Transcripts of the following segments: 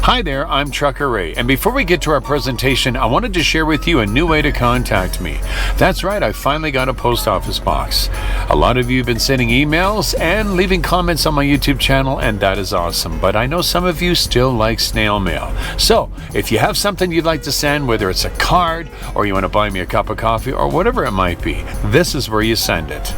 Hi there, I'm Trucker Ray, and before we get to our presentation, I wanted to share with you a new way to contact me. That's right, I finally got a post office box. A lot of you have been sending emails and leaving comments on my YouTube channel, and that is awesome, but I know some of you still like snail mail. So, if you have something you'd like to send, whether it's a card, or you want to buy me a cup of coffee, or whatever it might be, this is where you send it.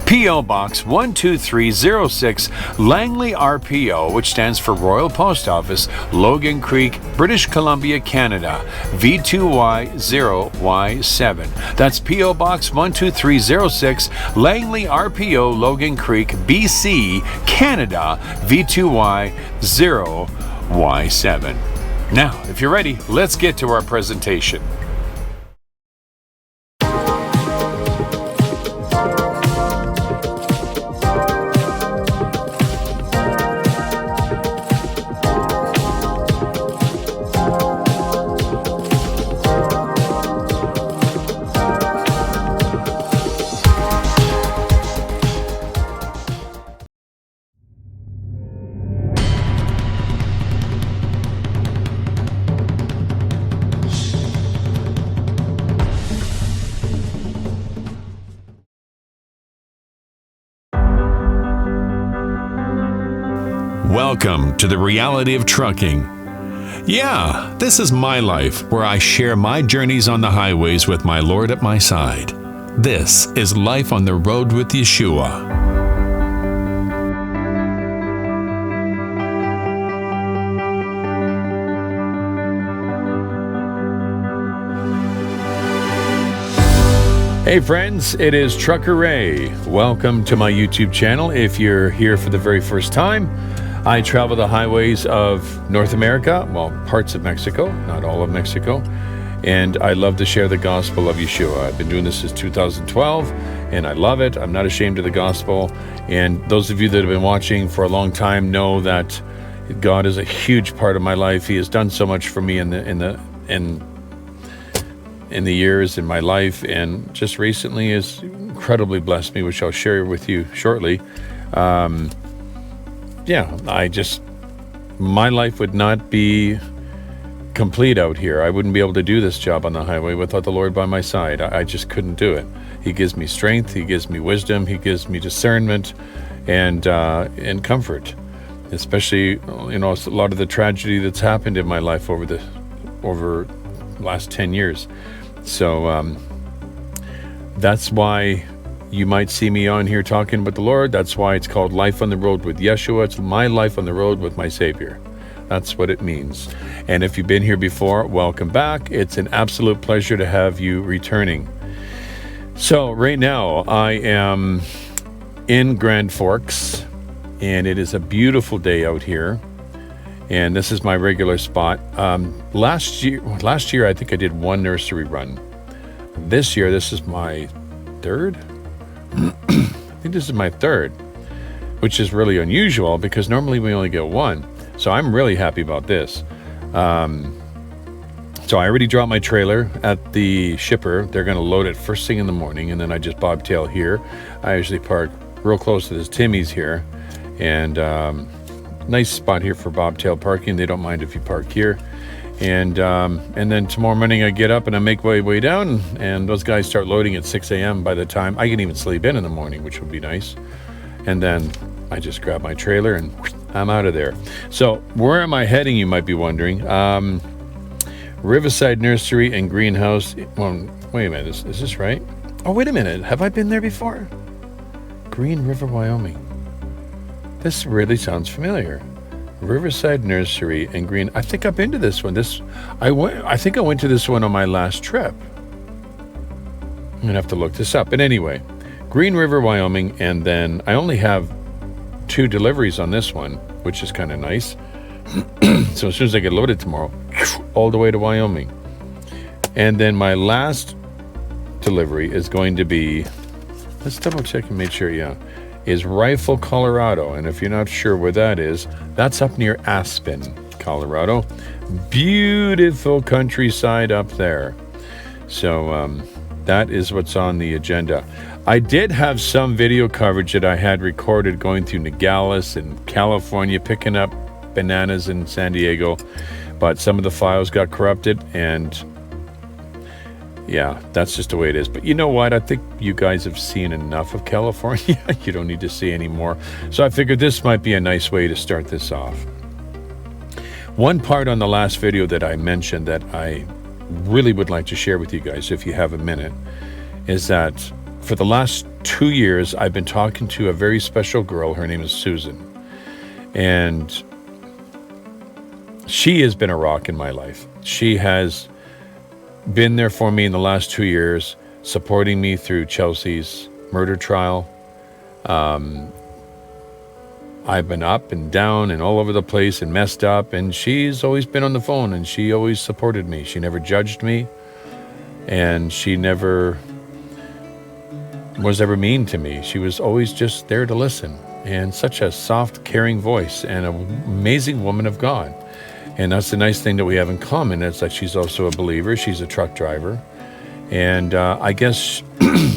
P.O. Box 12306, Langley, RPO, which stands for Royal Post Office, Logan Creek, British Columbia, Canada, V2Y0Y7. That's P.O. Box 12306, Langley, RPO, Logan Creek, BC, Canada, V2Y0Y7. Now, if you're ready, let's get to our presentation. Welcome to the reality of trucking. Yeah, this is my life where I share my journeys on the highways with my Lord at my side. This is Life on the Road with Yeshua. Hey friends, it is Trucker Ray. Welcome to my YouTube channel. If you're here for the very first time, I travel the highways of North America, well, parts of Mexico, not all of Mexico, and I love to share the gospel of Yeshua. I've been doing this since 2012, and I love it. I'm not ashamed of the gospel, and those of you that have been watching for a long time know that God is a huge part of my life. He has done so much for me in the years in my life, and just recently has incredibly blessed me, which I'll share with you shortly. My life would not be complete out here. I wouldn't be able to do this job on the highway without the Lord by my side. I just couldn't do it. He gives me strength, He gives me wisdom, He gives me discernment and comfort. Especially, a lot of the tragedy that's happened in my life over the last 10 years. So that's why you might see me on here talking with the Lord. That's why it's called Life on the Road with Yeshua. It's my life on the road with my Savior. That's what it means. And if you've been here before, welcome back. It's an absolute pleasure to have you returning. So right now I am in Grand Forks, and it is a beautiful day out here. And this is my regular spot. Last year I think I did one nursery run. This year, this is my third. I think this is my third, which is really unusual because normally we only get one. So I'm really happy about this. So I already dropped my trailer at the shipper. They're going to load it first thing in the morning, and then I just bobtail here. I usually park real close to this Timmy's here, and nice spot here for bobtail parking. They don't mind if you park here. And then tomorrow morning I get up and I make my way down, and those guys start loading at 6 a.m. By the time I can even sleep in the morning, which would be nice. And then I just grab my trailer and I'm out of there. So where am I heading, you might be wondering. Riverside Nursery and Greenhouse. Well, wait a minute, is this right? Oh, wait a minute, have I been there before? Green River, Wyoming. This really sounds familiar. Riverside Nursery and Green. I think I've been to this one. I think I went to this one on my last trip. I'm gonna have to look this up. But anyway, Green River, Wyoming, and then I only have 2 deliveries on this one, which is kind of nice. So as soon as I get loaded tomorrow, all the way to Wyoming. And then my last delivery is going to be, let's double check and make sure, is Rifle, Colorado. And if you're not sure where that is, that's up near Aspen, Colorado. Beautiful countryside up there. So that is what's on the agenda. I did have some video coverage that I had recorded going through Nogales and California, picking up bananas in San Diego, but some of the files got corrupted, and yeah, that's just the way it is. But you know what? I think you guys have seen enough of California. You don't need to see any more. So I figured this might be a nice way to start this off. One part on the last video that I mentioned that I really would like to share with you guys, if you have a minute, is that for the last 2 years, I've been talking to a very special girl. Her name is Susan. And she has been a rock in my life. She has been there for me in the last 2 years, supporting me through Chelsea's murder trial. I've been up and down and all over the place and messed up, and she's always been on the phone, and she always supported me. She never judged me, and she never was ever mean to me. She was always just there to listen, and such a soft, caring voice, and an amazing woman of God. And that's the nice thing that we have in common. It's that she's also a believer. She's a truck driver. And I guess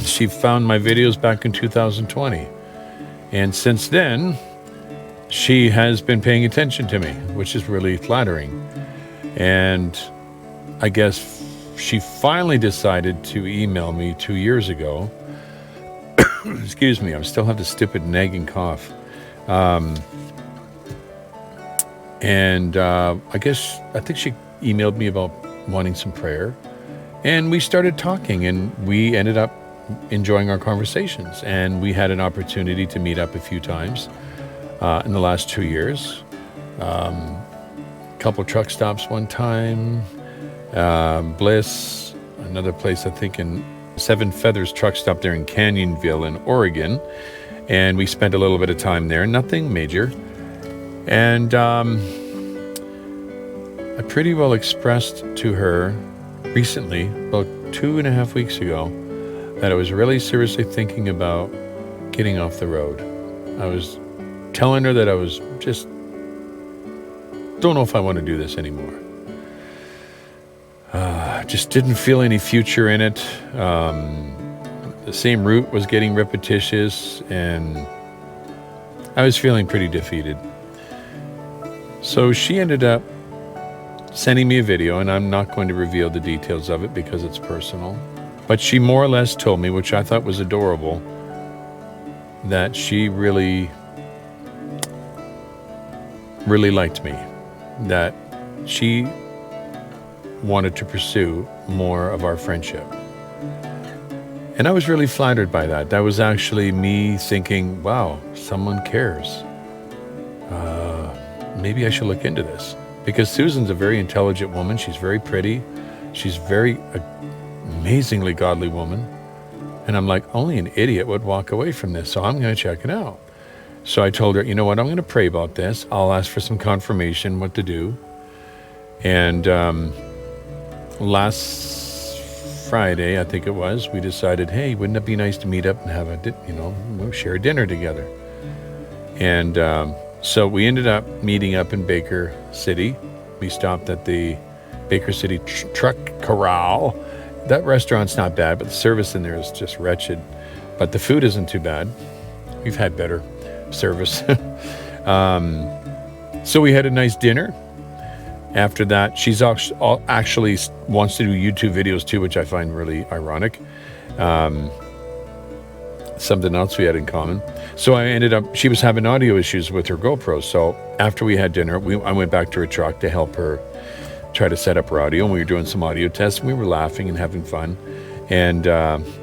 she found my videos back in 2020. And since then, she has been paying attention to me, which is really flattering. And I guess she finally decided to email me 2 years ago. Excuse me, I still have the stupid nagging cough. And I think she emailed me about wanting some prayer. And we started talking, and we ended up enjoying our conversations. And we had an opportunity to meet up a few times in the last 2 years. A couple truck stops one time. Bliss, another place I think in Seven Feathers truck stop there in Canyonville in Oregon. And we spent a little bit of time there, nothing major. And I pretty well expressed to her recently, about 2.5 weeks ago, that I was really seriously thinking about getting off the road. I was telling her that I was just don't know if I want to do this anymore. Just didn't feel any future in it. The same route was getting repetitious, and I was feeling pretty defeated. So she ended up sending me a video, and I'm not going to reveal the details of it because it's personal. But she more or less told me, which I thought was adorable, that she really, really liked me, that she wanted to pursue more of our friendship. And I was really flattered by that. That was actually me thinking, wow, someone cares. Maybe I should look into this. Because Susan's a very intelligent woman. She's very pretty. She's very amazingly godly woman. And I'm like, only an idiot would walk away from this, so I'm going to check it out. So I told her, you know what, I'm going to pray about this. I'll ask for some confirmation what to do. And last Friday, I think it was, we decided, hey, wouldn't it be nice to meet up and have we'll share dinner together. And so we ended up meeting up in Baker City. We stopped at the Baker City Truck Corral. That restaurant's not bad, but the service in there is just wretched. But the food isn't too bad. We've had better service. So we had a nice dinner. After that, she's actually wants to do YouTube videos too, which I find really ironic. Something else we had in common. So she was having audio issues with her GoPro. So after we had dinner, I went back to her truck to help her try to set up her audio. And we were doing some audio tests. And we were laughing and having fun. And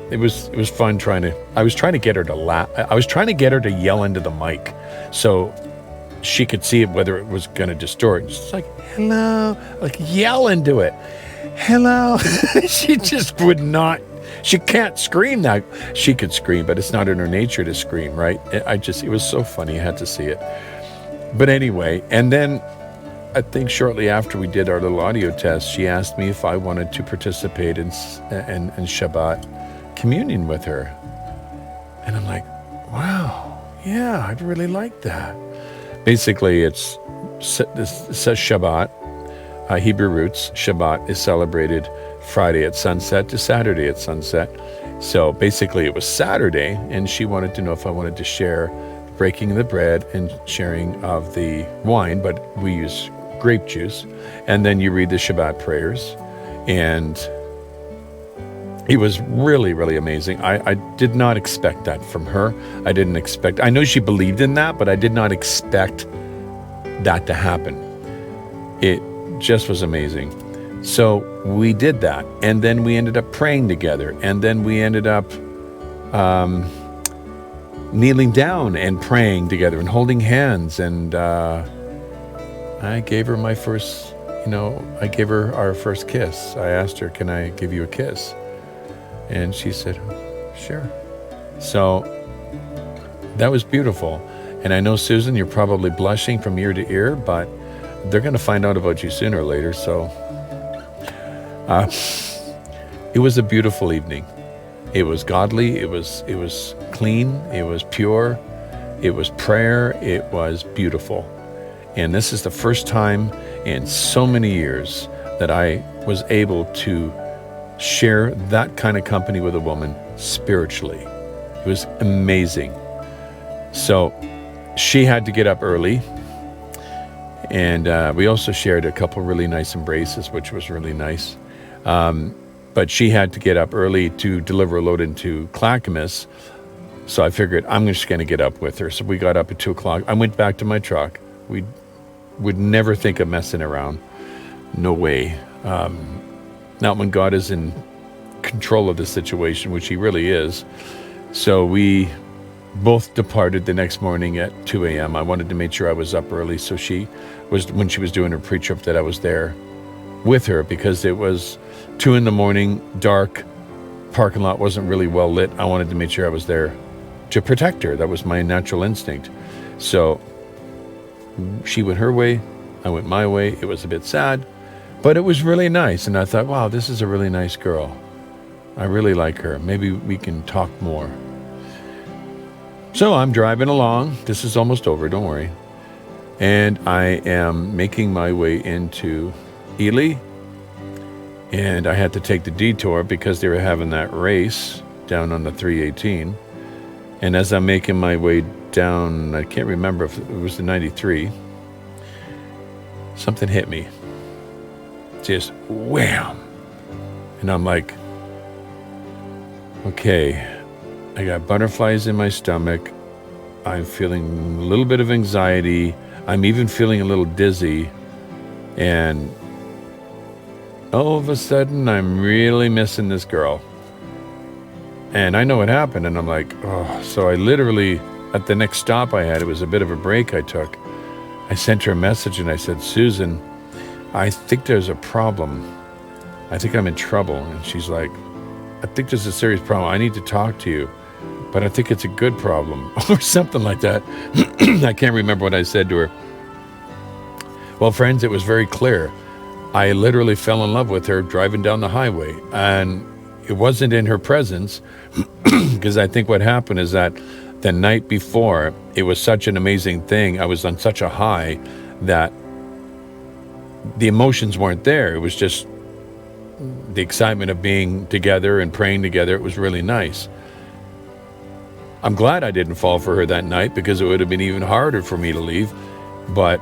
it was fun I was trying to get her to laugh. I was trying to get her to yell into the mic. So she could see it, whether it was going to distort. And she's like, hello, like yell into it. Hello. She just would not. She can't scream that. She could scream, but it's not in her nature to scream, right? It was so funny. I had to see it. But anyway, and then I think shortly after we did our little audio test, she asked me if I wanted to participate in Shabbat communion with her. And I'm like, wow, yeah, I'd really like that. Basically, it says Shabbat, Hebrew roots. Shabbat is celebrated Friday at sunset to Saturday at sunset. So basically it was Saturday, and she wanted to know if I wanted to share breaking the bread and sharing of the wine, but we use grape juice. And then you read the Shabbat prayers. And it was really, really amazing. I did not expect that from her. I know she believed in that, but I did not expect that to happen. It just was amazing. So we did that, and then we ended up praying together, and then we ended up kneeling down and praying together and holding hands, and I gave her my first, I gave her our first kiss. I asked her, can I give you a kiss? And she said, sure. So that was beautiful. And I know, Susan, you're probably blushing from ear to ear, but they're going to find out about you sooner or later, so... it was a beautiful evening. It was godly. It was clean. It was pure. It was prayer. It was beautiful. And this is the first time in so many years that I was able to share that kind of company with a woman spiritually. It was amazing. So she had to get up early. And we also shared a couple really nice embraces, which was really nice. But she had to get up early to deliver a load into Clackamas. So I figured I'm just going to get up with her. So we got up at 2 o'clock. I went back to my truck. We would never think of messing around. No way. Not when God is in control of the situation, which he really is. So we both departed the next morning at 2 a.m. I wanted to make sure I was up early. So when she was doing her pre-trip, that I was there with her, because it was 2 a.m, dark, parking lot wasn't really well lit. I wanted to make sure I was there to protect her. That was my natural instinct. So she went her way, I went my way. It was a bit sad, but it was really nice. And I thought, wow, this is a really nice girl. I really like her. Maybe we can talk more. So I'm driving along. This is almost over, don't worry. And I am making my way into Ely. And I had to take the detour because they were having that race down on the 318. And as I'm making my way down, I can't remember if it was the 93, something hit me. Just wham. And I'm like, okay, I got butterflies in my stomach. I'm feeling a little bit of anxiety. I'm even feeling a little dizzy. And all of a sudden, I'm really missing this girl. And I know what happened. And I'm like, oh. So I literally, at the next stop I had, it was a bit of a break I took. I sent her a message and I said, Susan, I think there's a problem. I think I'm in trouble. And she's like, I think there's a serious problem. I need to talk to you, but I think it's a good problem, or something like that. I can't remember what I said to her. Well, friends, it was very clear. I literally fell in love with her driving down the highway, and it wasn't in her presence, because I think what happened is that the night before, it was such an amazing thing. I was on such a high that the emotions weren't there. It was just the excitement of being together and praying together. It was really nice. I'm glad I didn't fall for her that night, because it would have been even harder for me to leave. But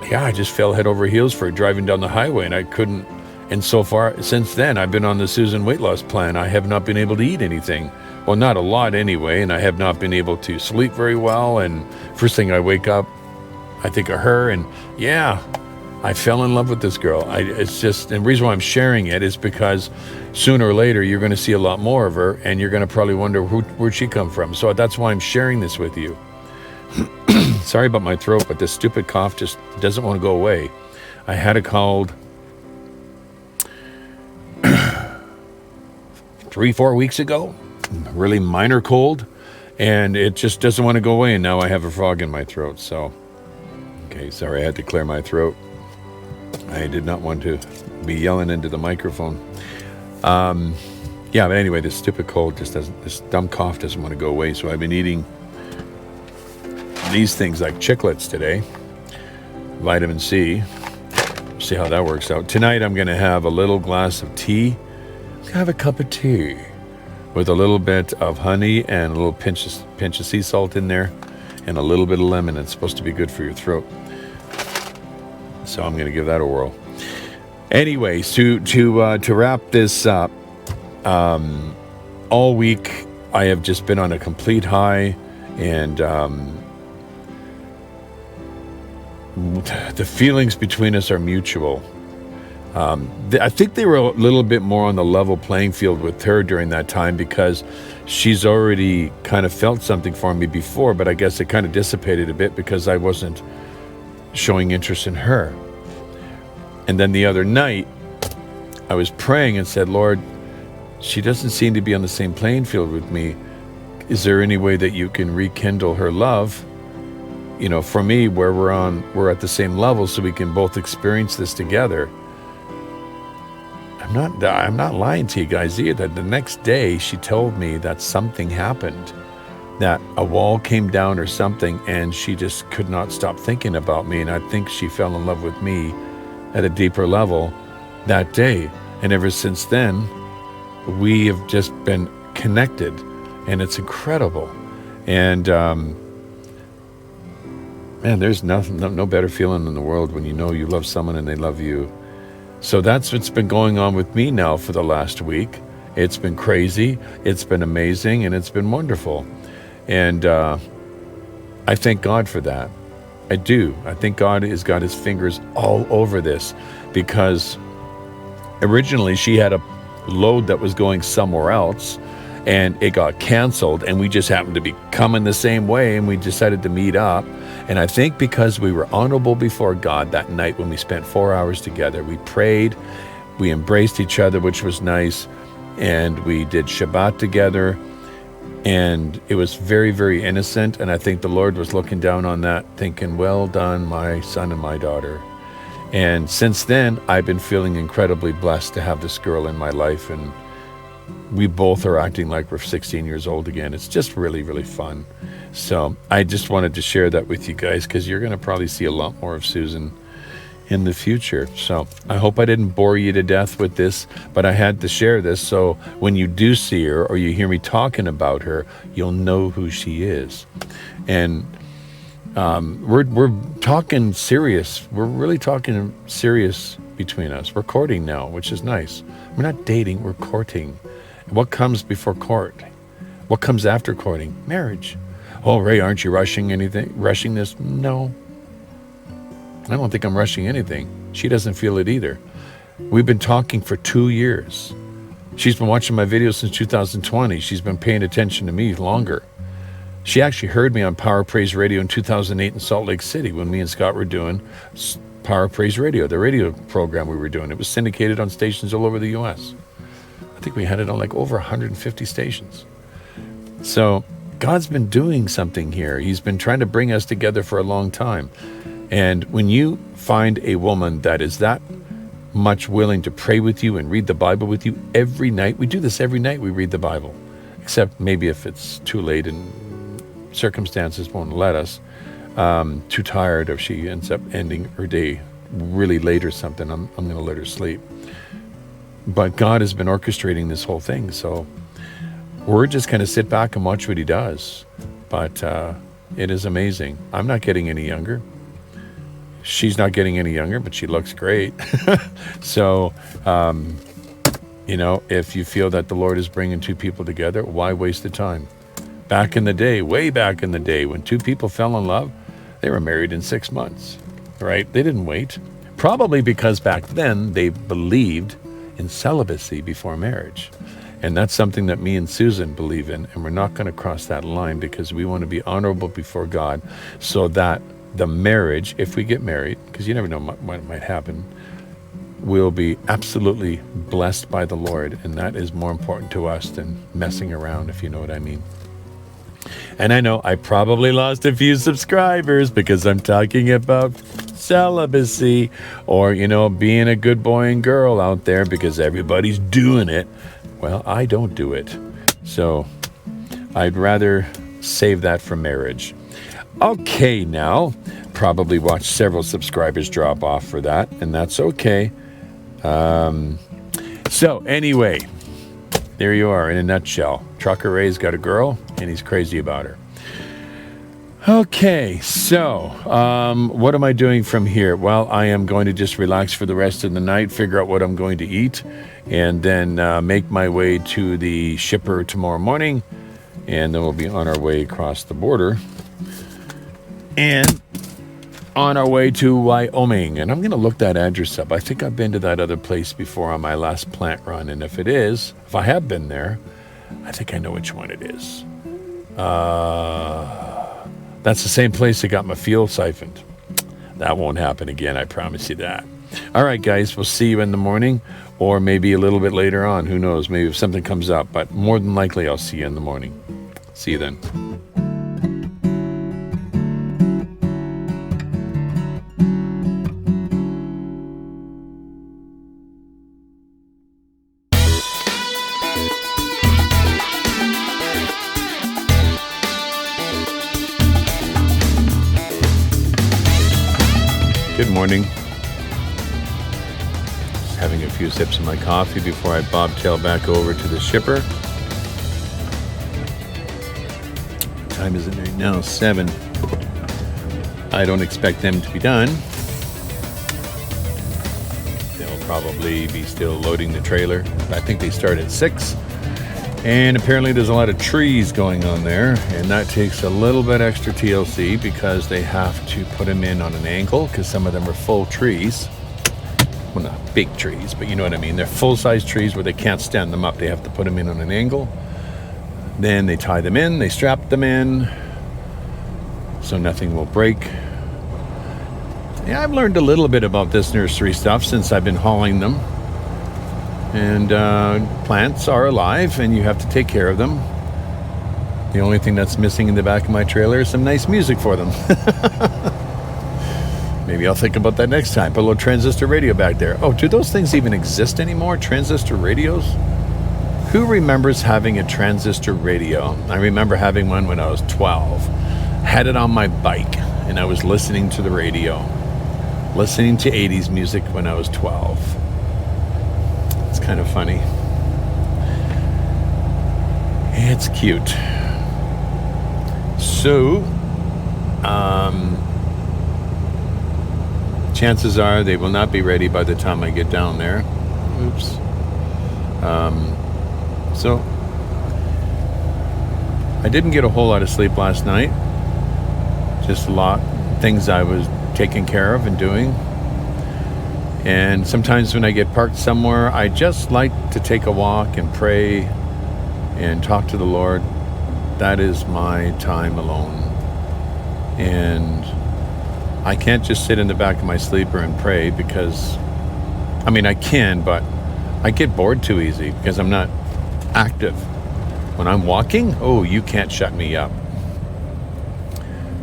yeah, I just fell head over heels for driving down the highway, and I couldn't. And so far, since then, I've been on the Susan weight loss plan. I have not been able to eat anything. Well, not a lot anyway, and I have not been able to sleep very well. And first thing I wake up, I think of her, and yeah, I fell in love with this girl. It's just, and the reason why I'm sharing it is because sooner or later, you're going to see a lot more of her, and you're going to probably wonder where'd she come from. So that's why I'm sharing this with you. Sorry about my throat, but this stupid cough just doesn't want to go away. I had a cold 3-4 weeks ago, really minor cold, and it just doesn't want to go away, and now I have a frog in my throat. So, okay, sorry, I had to clear my throat. I did not want to be yelling into the microphone. Yeah, but anyway, this stupid cold just doesn't, this dumb cough doesn't want to go away, so I've been eating these things like chiclets today, vitamin C. See how that works out. Tonight I'm going to have a little glass of tea. Have a cup of tea with a little bit of honey and a little pinch of sea salt in there and a little bit of lemon. It's supposed to be good for your throat. So I'm going to give that a whirl. Anyways, to wrap this up, all week I have just been on a complete high, and the feelings between us are mutual. I think they were a little bit more on the level playing field with her during that time, because she's already kind of felt something for me before, but I guess it kind of dissipated a bit because I wasn't showing interest in her. And then the other night, I was praying and said, Lord, she doesn't seem to be on the same playing field with me. Is there any way that you can rekindle her love, you know, for me, where we're at the same level, so we can both experience this together? I'm not lying to you guys either. The next day she told me that something happened, that a wall came down or something, and she just could not stop thinking about me. And I think she fell in love with me at a deeper level that day. And ever since then, we have just been connected, and it's incredible. And man, there's no better feeling in the world when you know you love someone and they love you. So that's what's been going on with me now for the last week. It's been crazy, it's been amazing, and it's been wonderful. And I thank God for that. I do. I think God has got his fingers all over this, because originally she had a load that was going somewhere else, and it got canceled, and we just happened to be coming the same way, and we decided to meet up. And I think because we were honorable before God that night when we spent 4 hours together, we prayed, we embraced each other, which was nice, and we did Shabbat together, and it was very, very innocent. And I think the Lord was looking down on that, thinking, well done, my son and my daughter. And since then, I've been feeling incredibly blessed to have this girl in my life, and we both are acting like we're 16 years old again. It's just really, really fun. So I just wanted to share that with you guys, because you're going to probably see a lot more of Susan in the future. So I hope I didn't bore you to death with this, but I had to share this so when you do see her or you hear me talking about her, you'll know who she is. And we're talking serious. We're really talking serious between us. We're courting now, which is nice. We're not dating, we're courting. What comes before court? What comes after courting? Marriage. Oh, Ray, aren't you rushing this? No. I don't think I'm rushing anything. She doesn't feel it either. We've been talking for 2 years. She's been watching my videos since 2020. She's been paying attention to me longer. She actually heard me on Power Praise Radio in 2008 in Salt Lake City when me and Scott were doing Power Praise Radio, the radio program we were doing. It was syndicated on stations all over the U.S. I think we had it on like over 150 stations. So God's been doing something here. He's been trying to bring us together for a long time. And when you find a woman that is that much willing to pray with you and read the Bible with you every night, we do this every night, we read the Bible, except maybe if it's too late and circumstances won't let us, too tired, or she ends up ending her day really late or something, I'm going to let her sleep. But God has been orchestrating this whole thing, so we're just going to sit back and watch what he does. But it is amazing. I'm not getting any younger. She's not getting any younger, but she looks great. So, you know, if you feel that the Lord is bringing two people together, why waste the time? Back in the day, way back in the day, when two people fell in love, they were married in 6 months, right? They didn't wait. Probably because back then they believed in celibacy before marriage. And that's something that me and Susan believe in, and we're not going to cross that line because we want to be honorable before God, so that the marriage, if we get married, because you never know what might happen, will be absolutely blessed by the Lord, and that is more important to us than messing around, if you know what I mean. And I know I probably lost a few subscribers because I'm talking about celibacy, or, being a good boy and girl out there because everybody's doing it. Well, I don't do it. So I'd rather save that for marriage. Okay, now, probably watch several subscribers drop off for that, and that's okay. So anyway, there you are in a nutshell. Trucker Ray's got a girl, and he's crazy about her. Okay, so what am I doing from here? Well, I am going to just relax for the rest of the night, figure out what I'm going to eat, and then make my way to the shipper tomorrow morning, and then we'll be on our way across the border and on our way to Wyoming. And I'm going to look that address up. I think I've been to that other place before on my last plant run, and if I have been there, I think I know which one it is. That's the same place that got my fuel siphoned. That won't happen again, I promise you that. All right, guys, we'll see you in the morning, or maybe a little bit later on. Who knows? Maybe if something comes up, but more than likely I'll see you in the morning. See you then. Good morning. Just having a few sips of my coffee before I bobtail back over to the shipper. What time is it right now? 7. I don't expect them to be done. They'll probably be still loading the trailer. I think they start at 6. And apparently there's a lot of trees going on there, and that takes a little bit extra TLC because they have to put them in on an angle, because some of them are full trees. Well, not big trees, but you know what I mean. They're full-size trees where they can't stand them up. They have to put them in on an angle. Then they tie them in, they strap them in, so nothing will break. Yeah, I've learned a little bit about this nursery stuff since I've been hauling them. And plants are alive, and you have to take care of them. The only thing that's missing in the back of my trailer is some nice music for them. Maybe I'll think about that next time. Put a little transistor radio back there. Oh, do those things even exist anymore? Transistor radios? Who remembers having a transistor radio? I remember having one when I was 12. Had it on my bike, and I was listening to the radio. Listening to 80s music when I was 12. It's kind of funny. It's cute. So, chances are they will not be ready by the time I get down there. Oops. So, I didn't get a whole lot of sleep last night. Just a lot of things I was taking care of and doing. And sometimes when I get parked somewhere, I just like to take a walk and pray and talk to the Lord. That is my time alone. And I can't just sit in the back of my sleeper and pray because, I can, but I get bored too easy because I'm not active. When I'm walking, oh, you can't shut me up.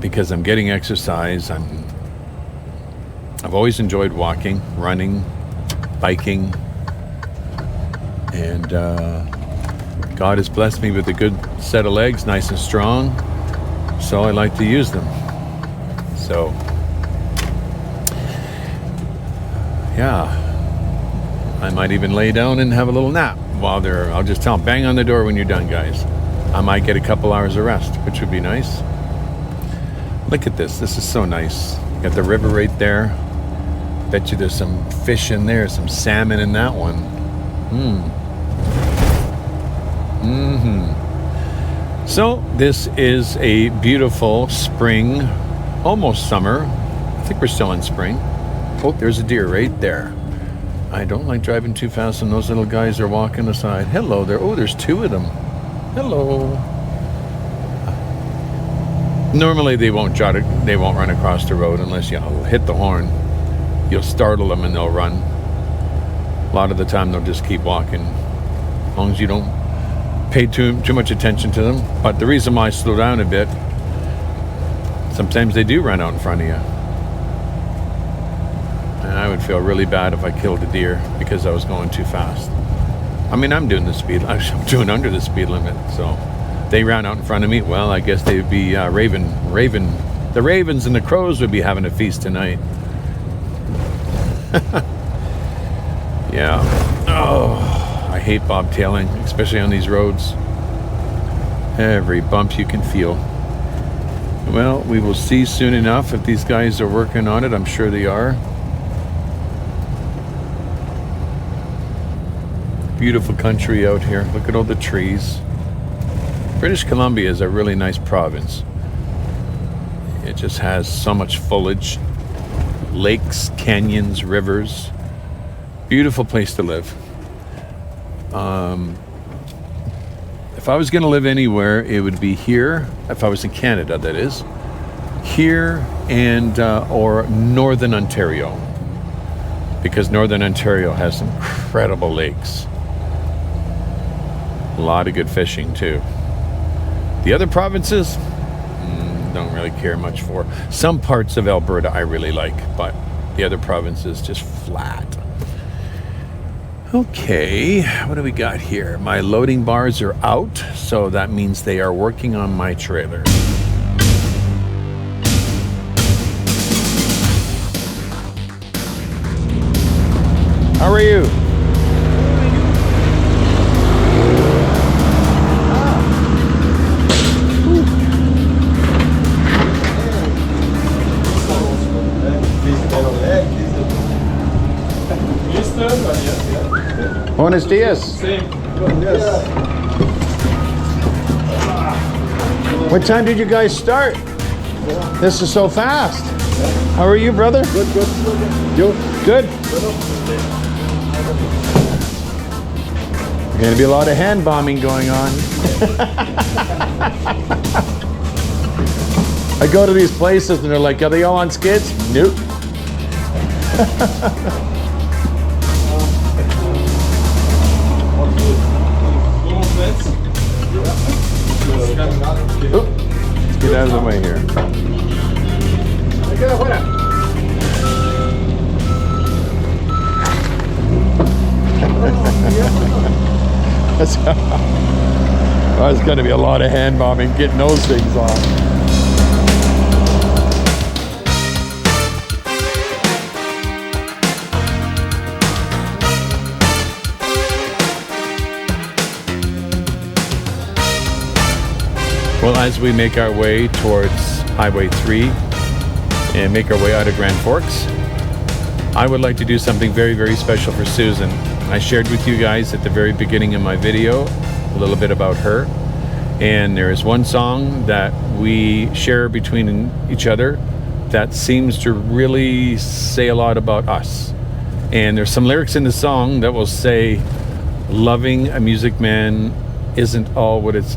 Because I'm getting exercise, I've always enjoyed walking, running, biking, and God has blessed me with a good set of legs, nice and strong, so I like to use them. So, yeah, I might even lay down and have a little nap while I'll just tell them, bang on the door when you're done, guys. I might get a couple hours of rest, which would be nice. Look at this. This is so nice. Got the river right there. Bet you there's some fish in there, some salmon in that one. So this is a beautiful spring, almost summer. I think we're still in spring. Oh, there's a deer right there. I don't like driving too fast when those little guys are walking aside. Hello there. Oh, there's two of them. Hello. Normally they won't run across the road unless you hit the horn. You'll startle them and they'll run. A lot of the time they'll just keep walking, as long as you don't pay too much attention to them. But the reason why I slow down a bit, sometimes they do run out in front of you. And I would feel really bad if I killed a deer because I was going too fast. I mean, I'm doing under the speed limit, so they ran out in front of me. Well, I guess they would be the ravens and the crows would be having a feast tonight. Yeah. Oh, I hate bobtailing, especially on these roads. Every bump you can feel. Well, we will see soon enough if these guys are working on it. I'm sure they are. Beautiful country out here. Look at all the trees. British Columbia is a really nice province. It just has so much foliage, lakes, canyons, rivers. Beautiful place to live. If I was going to live anywhere, it would be here. If I was in Canada, that is. Here and or Northern Ontario. Because Northern Ontario has some incredible lakes. A lot of good fishing too. The other provinces, don't really care much for. Some parts of Alberta I really like, but the other provinces just flat. Okay, what do we got here? My loading bars are out, so that means they are working on my trailer. How are you? Buenos dias. What time did you guys start? This is so fast. How are you, brother? Good. You? Good? There's going to be a lot of hand bombing going on. I go to these places and they're like, are they all on skids? Nope. Let's get out of the way here. There's going to be a lot of hand bombing getting those things on. Well, as we make our way towards Highway 3 and make our way out of Grand Forks, I would like to do something very, very special for Susan. I shared with you guys at the very beginning of my video a little bit about her. And there is one song that we share between each other that seems to really say a lot about us. And there's some lyrics in the song that will say, loving a music man isn't all what it's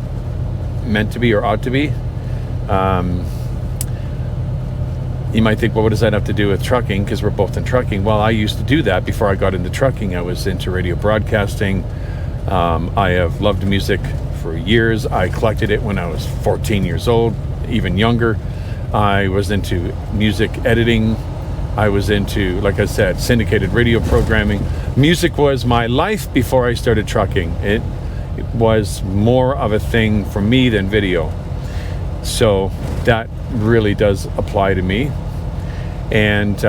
meant to be or ought to be. You might think, well, what does that have to do with trucking? Because we're both in trucking. Well, I used to do that before I got into trucking. I was into radio broadcasting. I have loved music for years. I collected it when I was 14 years old, even younger. I was into music editing. I was into, like I said, syndicated radio programming. Music was my life before I started trucking. It was more of a thing for me than video. So that really does apply to me. And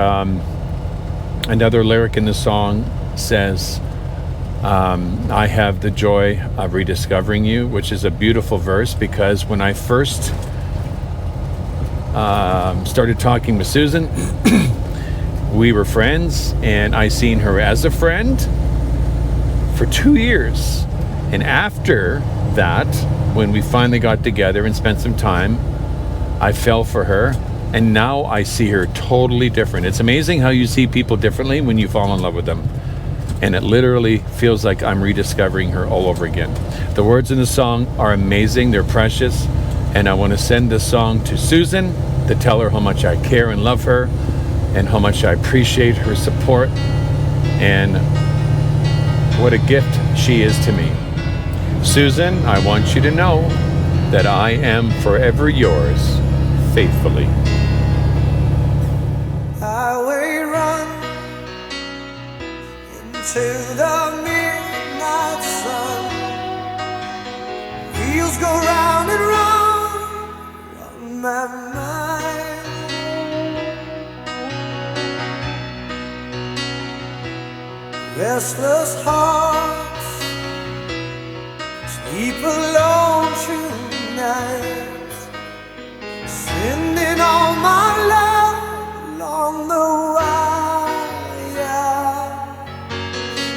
another lyric in the song says, I have the joy of rediscovering you, which is a beautiful verse, because when I first started talking with Susan, we were friends, and I seen her as a friend for 2 years. And after that, when we finally got together and spent some time, I fell for her, and now I see her totally different. It's amazing how you see people differently when you fall in love with them. and it literally feels like I'm rediscovering her all over again. The words in the song are amazing, they're precious, and I want to send this song to Susan to tell her how much I care and love her, and how much I appreciate her support, and what a gift she is to me. Susan, I want you to know that I am forever yours, faithfully. Highway run into the midnight sun. Wheels go round and round on my mind. Restless hearts sleep alone through nights, sending all my love along the wire.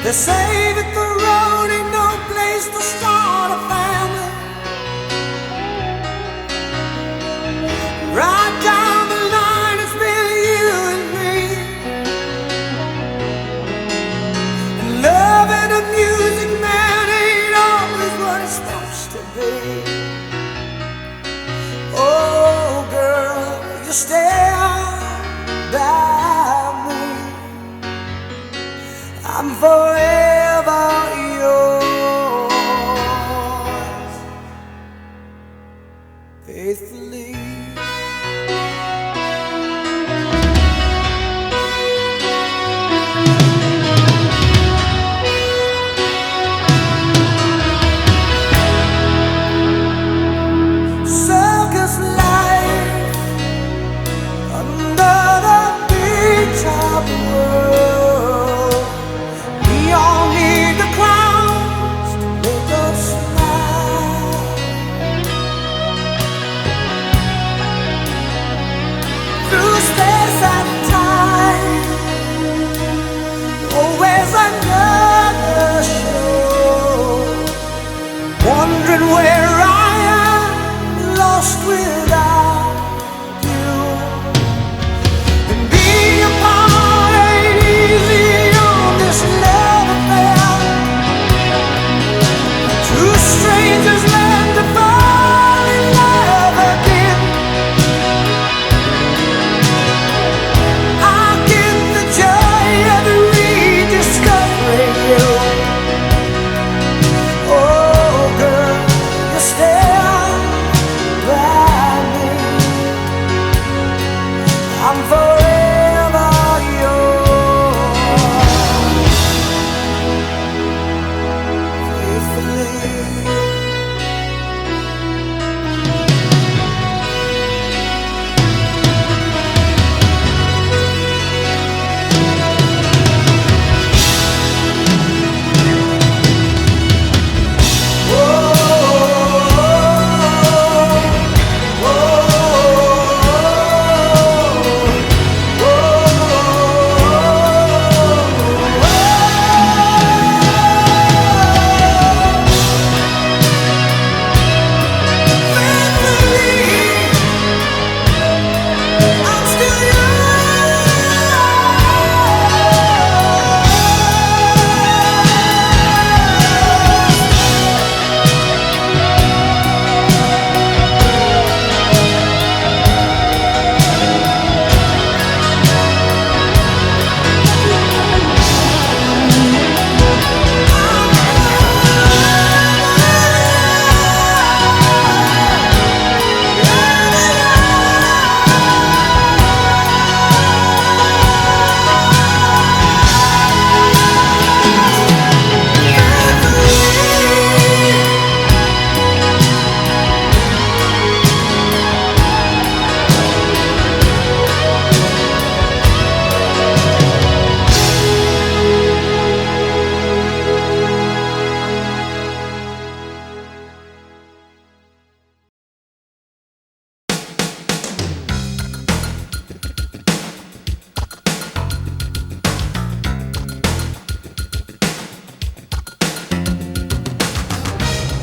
They say that the road ain't no place to start a family. Right down the line, it's been you and me, and love and the music, man, ain't always what it's supposed to be. Oh, girl, you stand by me. I'm forever yours, faithfully. Circus life under the big top world. We all need the clowns to make us smile. Through space and time, always another show. Wondering where I am, lost without you. And being apart ain't easy on this love affair. Two strangers learn to fall in love again. I get the joy of rediscovering you. Oh, girl, you stand by me. I'm forever yours, faithfully.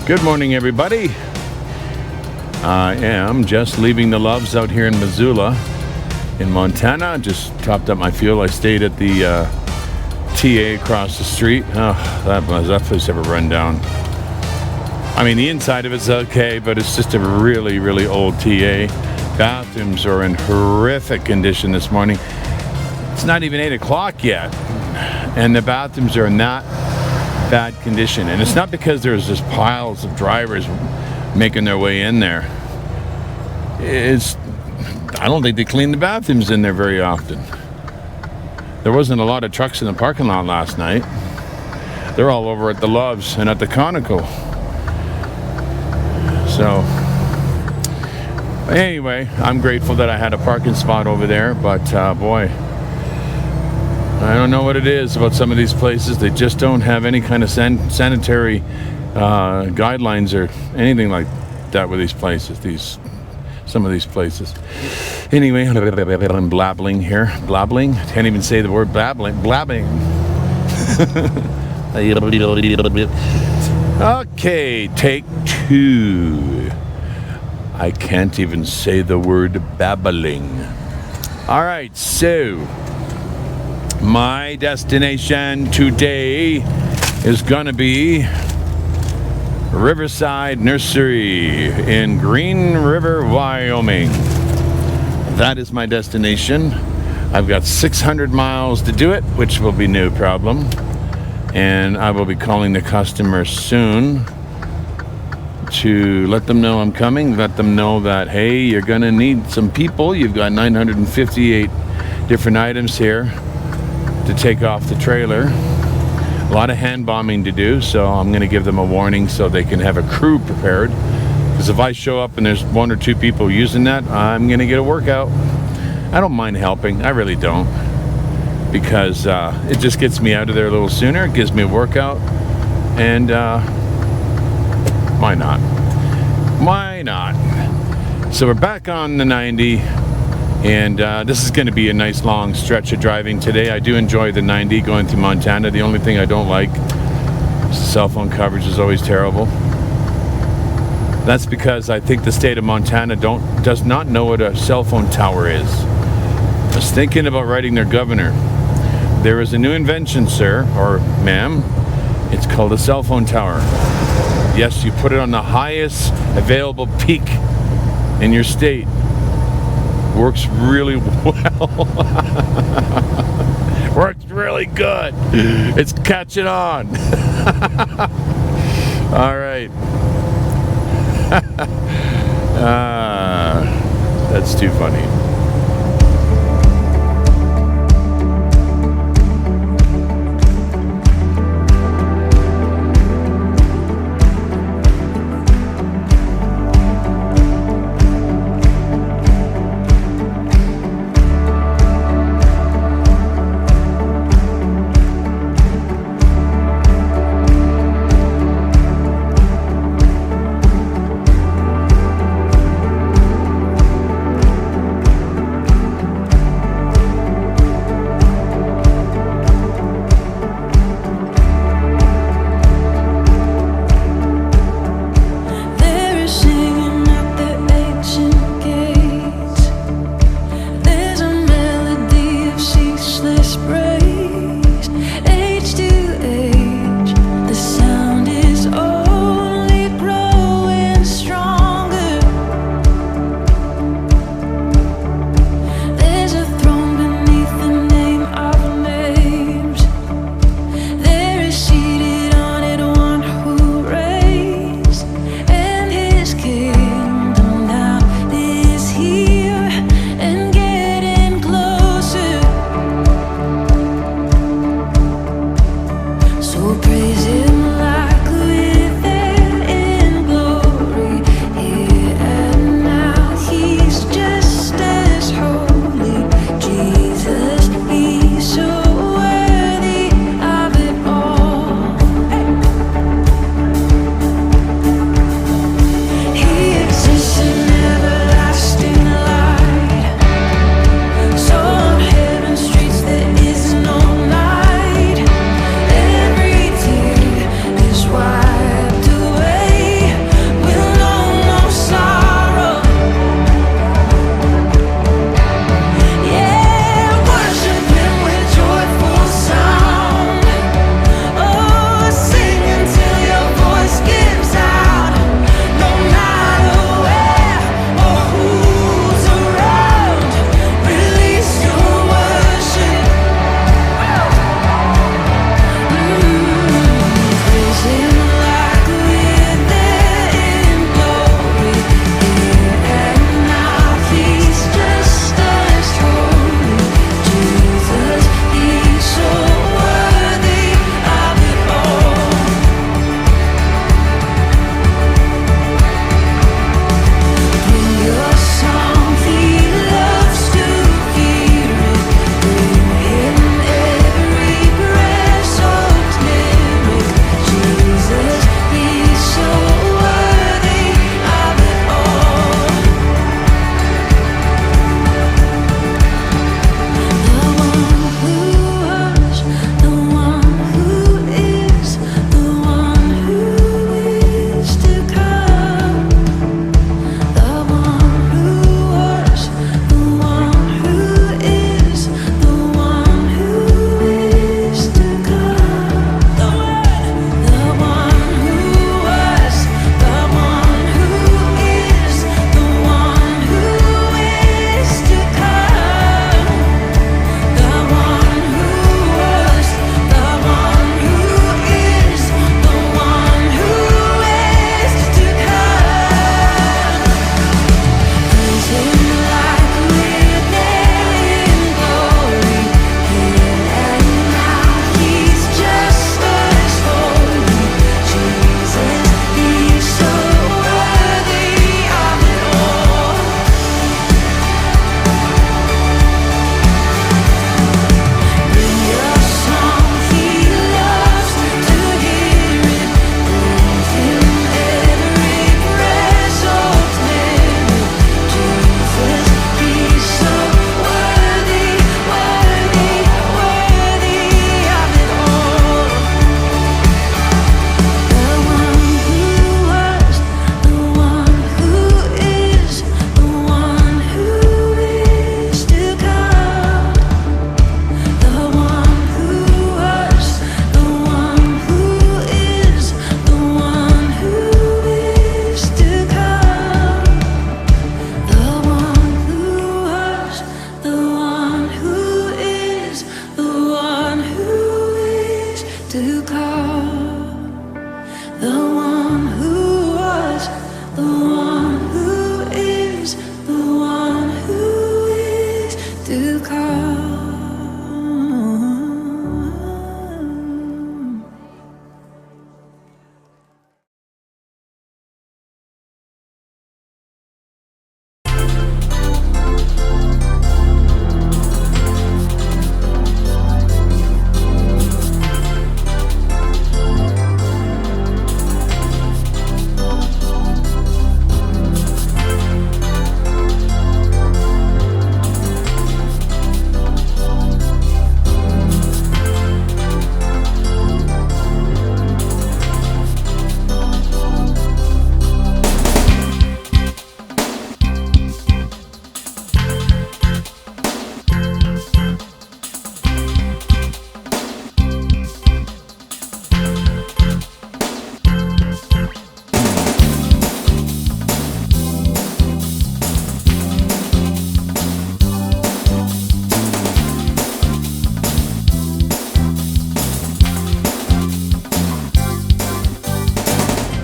Good morning, everybody. I am just leaving the Loves out here in Missoula in Montana. Just topped up my fuel. I stayed at the TA across the street. Oh, that place ever run down. I mean, the inside of it's okay, but it's just a really, really old TA. Bathrooms are in horrific condition this morning. It's not even 8 o'clock yet, and the bathrooms are in that bad condition. And it's not because there's just piles of drivers making their way in there. I don't think they clean the bathrooms in there very often. There wasn't a lot of trucks in the parking lot last night. They're all over at the Loves and at the Conoco. So, anyway, I'm grateful that I had a parking spot over there, but boy, I don't know what it is about some of these places. They just don't have any kind of sanitary guidelines or anything like that with these places, some of these places. Anyway, I'm blabbling here. Blabbling? I can't even say the word blabbing. Okay, take 2. I can't even say the word babbling. All right, so my destination today is gonna be Riverside Nursery in Green River, Wyoming. That is my destination. I've got 600 miles to do it, which will be no problem. And I will be calling the customer soon to let them know I'm coming, let them know that, hey, you're gonna need some people. You've got 958 different items here to take off the trailer. A lot of hand bombing to do, so I'm going to give them a warning so they can have a crew prepared. Because if I show up and there's 1 or 2 people using that, I'm going to get a workout. I don't mind helping. I really don't. Because it just gets me out of there a little sooner. It gives me a workout. And why not? Why not? So we're back on the 90. And this is going to be a nice long stretch of driving today. I do enjoy the 90 going through Montana. The only thing I don't like is the cell phone coverage is always terrible. That's because I think the state of Montana does not know what a cell phone tower is. I was thinking about writing their governor. There is a new invention, sir, or ma'am. It's called a cell phone tower. Yes, you put it on the highest available peak in your state. Works really well. Works really good. It's catching on. All right. That's too funny.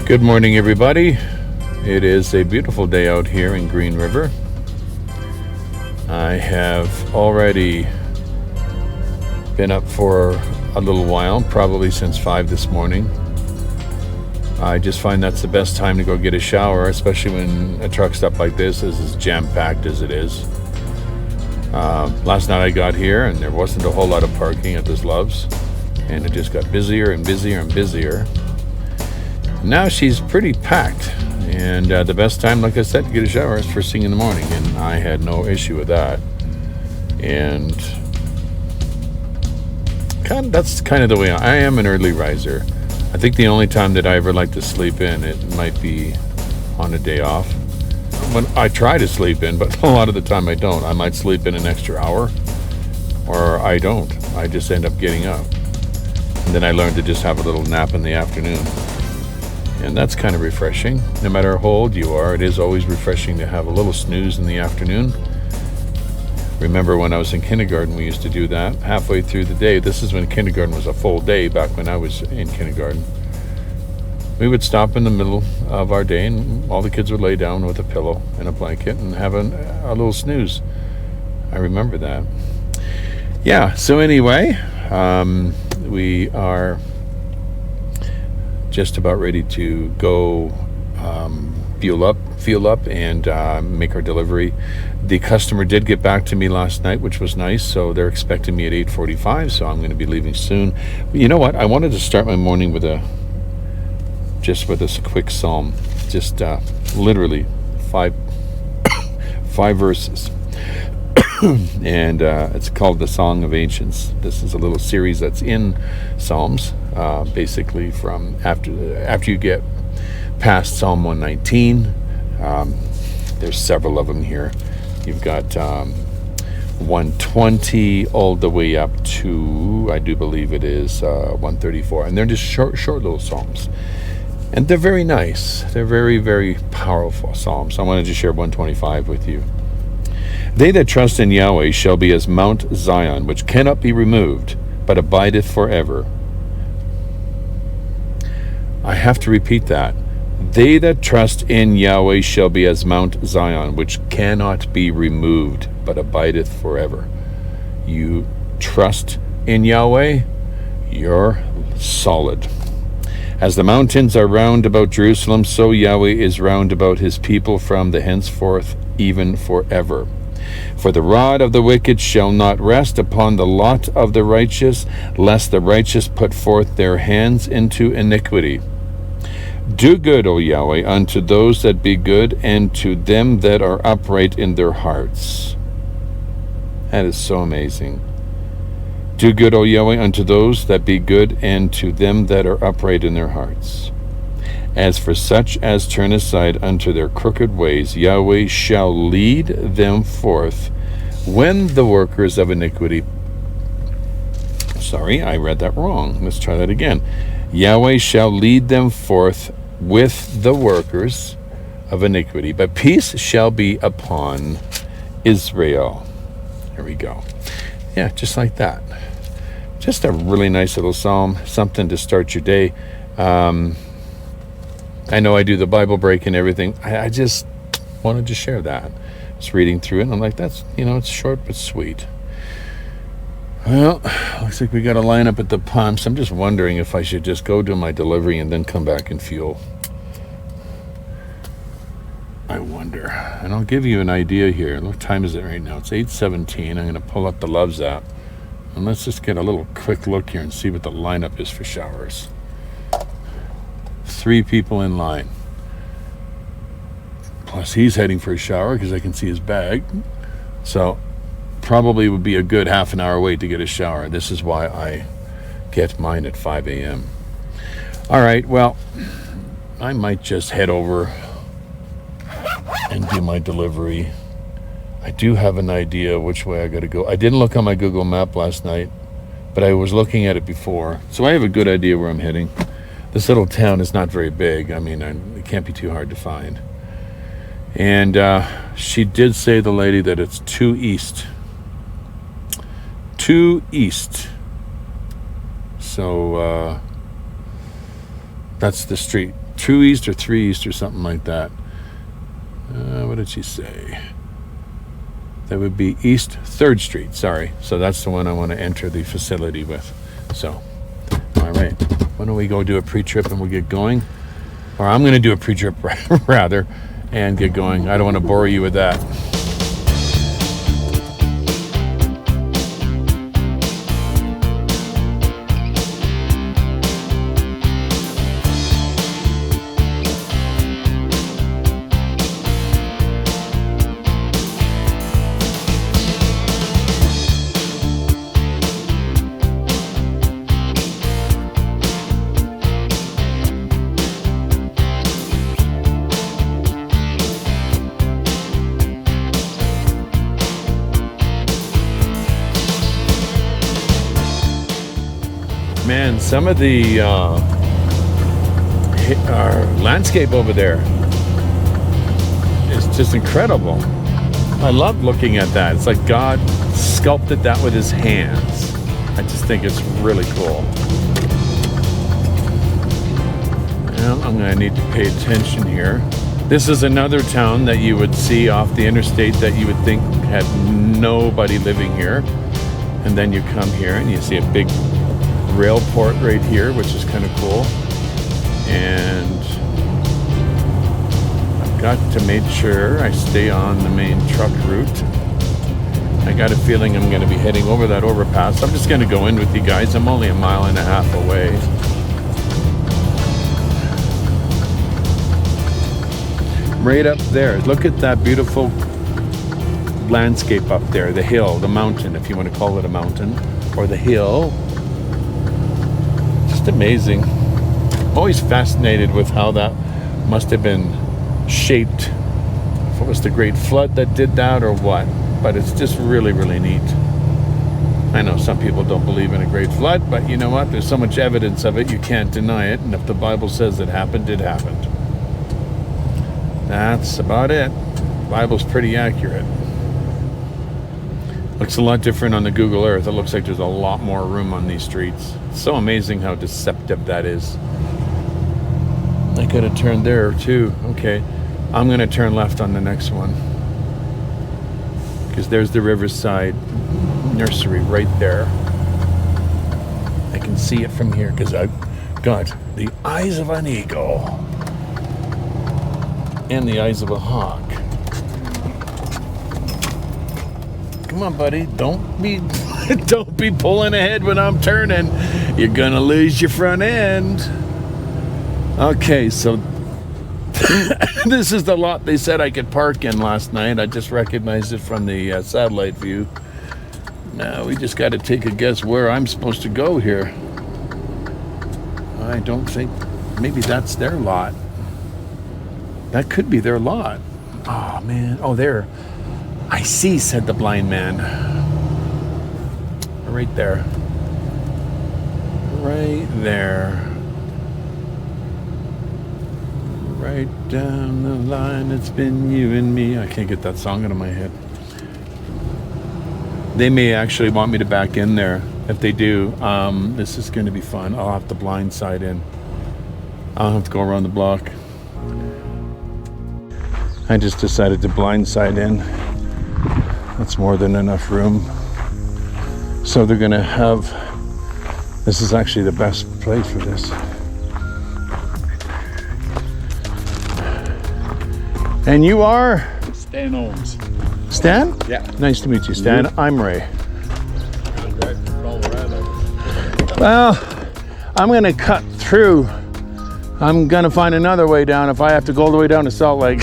Good morning, everybody. It is a beautiful day out here in Green River. I have already been up for a little while, probably since 5 this morning. I just find that's the best time to go get a shower, especially when a truck stop like this is as jam-packed as it is. Last night I got here and there wasn't a whole lot of parking at this Love's, and it just got busier and busier and busier. Now she's pretty packed, and the best time, like I said, to get a shower is first thing in the morning, and I had no issue with that. And that's kind of the way I am, an early riser. I think the only time that I ever like to sleep in, it might be on a day off. When I try to sleep in, but a lot of the time I don't. I might sleep in an extra hour, or I don't. I just end up getting up. And then I learn to just have a little nap in the afternoon. And that's kind of refreshing. No matter how old you are, it is always refreshing to have a little snooze in the afternoon. Remember when I was in kindergarten, we used to do that halfway through the day. This is when kindergarten was a full day, back when I was in kindergarten. We would stop in the middle of our day and all the kids would lay down with a pillow and a blanket and have a little snooze. I remember that. Yeah, so anyway, we are just about ready to go fuel up and make our delivery. The customer did get back to me last night, which was nice, so they're expecting me at 8:45, so I'm going to be leaving soon. But you know what? I wanted to start my morning with a quick psalm, just literally five verses. And it's called the Song of Ancients. This is a little series that's in Psalms, basically from after you get past Psalm 119. There's several of them here. You've got 120 all the way up to, I do believe it is 134, and they're just short little psalms, and they're very nice. They're very, very powerful psalms. I wanted to share 125 with you. They that trust in Yahweh shall be as Mount Zion, which cannot be removed, but abideth forever. I have to repeat that. They that trust in Yahweh shall be as Mount Zion, which cannot be removed, but abideth forever. You trust in Yahweh, you're solid. As the mountains are round about Jerusalem, so Yahweh is round about his people from the henceforth even forever. For the rod of the wicked shall not rest upon the lot of the righteous, lest the righteous put forth their hands into iniquity. Do good, O Yahweh, unto those that be good, and to them that are upright in their hearts. That is so amazing. Do good, O Yahweh, unto those that be good, and to them that are upright in their hearts. As for such as turn aside unto their crooked ways, Yahweh shall lead them forth when the workers of iniquity... Sorry, I read that wrong. Let's try that again. Yahweh shall lead them forth with the workers of iniquity, but peace shall be upon Israel. There we go. Yeah, just like that. Just a really nice little psalm, something to start your day. I know I do the Bible break and everything. I just wanted to share that. Just reading through it, and I'm like, that's, it's short but sweet. Well, looks like we got a line up at the pumps. I'm just wondering if I should just go do my delivery and then come back and fuel. I wonder. And I'll give you an idea here. What time is it right now? It's 8:17. I'm going to pull up the Love's app. And let's just get a little quick look here and see what the lineup is for showers. 3 people in line. Plus he's heading for a shower because I can see his bag. So probably would be a good half an hour wait to get a shower. This is why I get mine at 5 a.m. All right, well, I might just head over and do my delivery. I do have an idea which way I got to go. I didn't look on my Google map last night, but I was looking at it before. So I have a good idea where I'm heading. This little town is not very big. I mean, it can't be too hard to find. And she did say, the lady, that it's 2 east. 2 east. So that's the street. 2 East or 3 East or something like that. What did she say? That would be East 3rd Street, sorry. So that's the one I want to enter the facility with. So, all right. Why don't we go do a pre-trip and we'll get going? Or I'm going to do a pre-trip rather and get going. I don't want to bore you with that. Man, some of the landscape over there is just incredible. I love looking at that. It's like God sculpted that with his hands. I just think it's really cool. Well, I'm going to need to pay attention here. This is another town that you would see off the interstate that you would think had nobody living here. And then you come here and you see a big rail port right here, which is kind of cool. And I've got to make sure I stay on the main truck route. I got a feeling I'm going to be heading over that overpass. I'm just going to go in with you guys. I'm only 1.5 miles away. Right up there, look at that beautiful landscape up there, the hill, the mountain, if you want to call it a mountain, or the hill. Amazing. I'm always fascinated with how that must have been shaped. If it was the Great Flood that did that or what. But it's just really, really neat. I know some people don't believe in a Great Flood, but you know what? There's so much evidence of it, you can't deny it. And if the Bible says it happened, it happened. That's about it. The Bible's pretty accurate. Looks a lot different on the Google Earth. It looks like there's a lot more room on these streets. It's so amazing how deceptive that is. I could have turned there too. Okay, I'm going to turn left on the next one. Because there's the Riverside Nursery right there. I can see it from here because I've got the eyes of an eagle. And the eyes of a hawk. Come on, buddy. Don't be pulling ahead when I'm turning. You're gonna lose your front end. Okay, so this is the lot they said I could park in last night. I just recognized it from the satellite view. Now we just got to take a guess where I'm supposed to go here. I don't think. Maybe that's their lot. That could be their lot. Oh man. Oh, there. I see, said the blind man. Right there. Right there. Right down the line, it's been you and me. I can't get that song out of my head. They may actually want me to back in there. If they do, this is going to be fun. I'll have to blindside in. I'll have to go around the block. I just decided to blindside in. That's more than enough room. So they're gonna have, this is actually the best place for this. And you are? Stan Holmes. Stan? Yeah. Nice to meet you, Stan. Mm-hmm. I'm Ray. I'm driving from Colorado. Well, I'm gonna cut through. I'm gonna find another way down if I have to go all the way down to Salt Lake.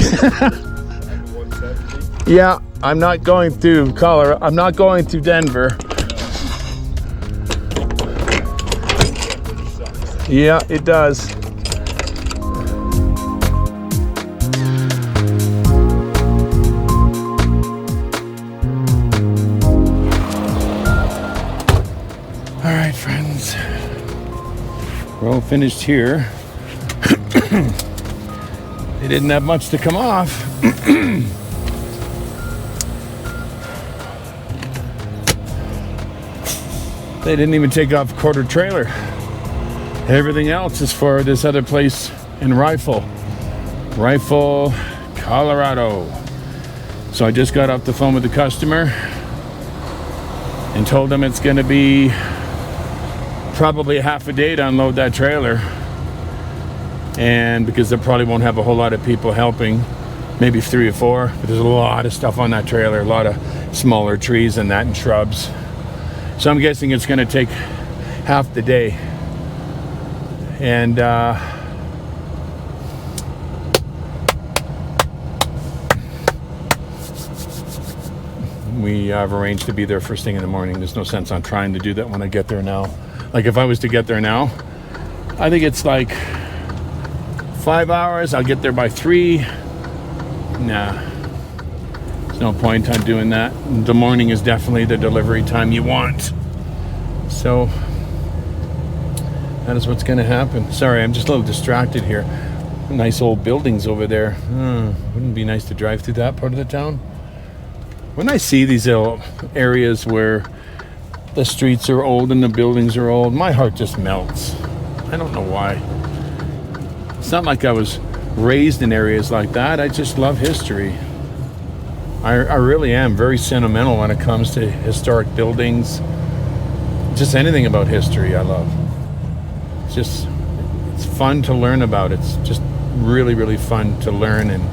Yeah, I'm not going through Colorado. I'm not going through Denver. Yeah, it does. All right, friends. We're all finished here. They didn't have much to come off. They didn't even take off a quarter trailer. Everything else is for this other place in Rifle, Colorado. So I just got off the phone with the customer and told them it's going to be probably half a day to unload that trailer. And because they probably won't have a whole lot of people helping, maybe 3 or 4, but there's a lot of stuff on that trailer, a lot of smaller trees and that and shrubs. So I'm guessing it's going to take half the day. And we have arranged to be there first thing in the morning. There's no sense on trying to do that when I get there now. Like if I was to get there now, I think it's like 5 hours. I'll get there by 3. Nah, there's no point on doing that. The morning is definitely the delivery time you want. So that is what's going to happen. Sorry, I'm just a little distracted here. Nice old buildings over there. Wouldn't it be nice to drive through that part of the town? When I see these little areas where the streets are old and the buildings are old, my heart just melts. I don't know why. It's not like I was raised in areas like that. I just love history. I really am very sentimental when it comes to historic buildings. Just anything about history I love. It's fun to learn about. It's just really, really fun to learn and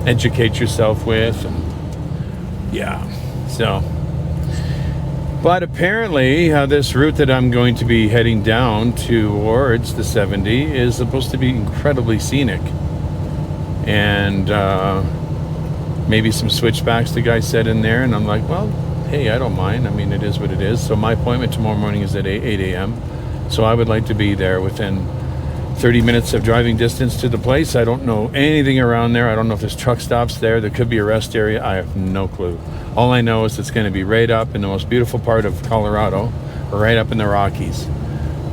educate yourself with. And yeah, so. But apparently this route that I'm going to be heading down towards the 70 is supposed to be incredibly scenic. And maybe some switchbacks the guy said in there. And I'm like, well, hey, I don't mind. I mean, it is what it is. So my appointment tomorrow morning is at 8 a.m. So I would like to be there within 30 minutes of driving distance to the place. I don't know anything around there. I don't know if there's truck stops there. There could be a rest area. I have no clue. All I know is it's going to be right up in the most beautiful part of Colorado, right up in the Rockies,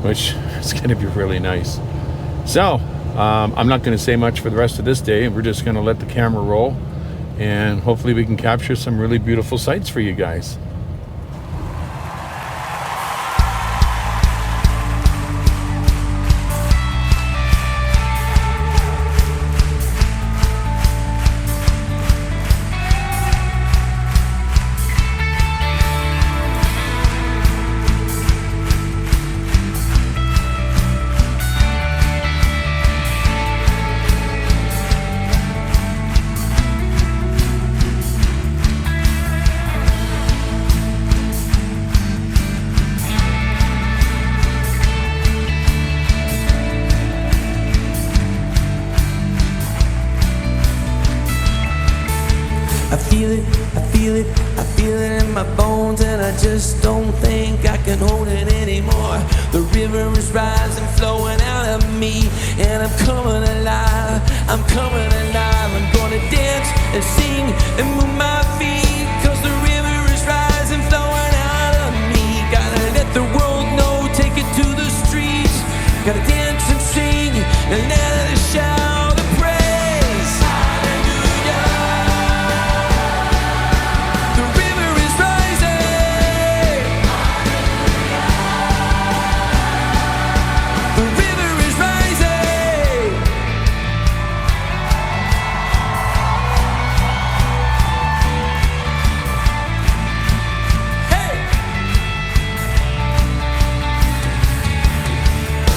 which is going to be really nice. So I'm not going to say much for the rest of this day. We're just going to let the camera roll, and hopefully we can capture some really beautiful sights for you guys. I feel it in my bones, and I just don't think I can hold it anymore. The river is rising, flowing out of me, and I'm coming alive, I'm coming alive. I'm gonna dance and sing and move my feet, 'cause the river is rising, flowing out of me. Gotta let the world know, take it to the streets. Gotta dance and sing and let it shout the praise. Hallelujah. The river is rising. Hallelujah. The river is rising. Hey!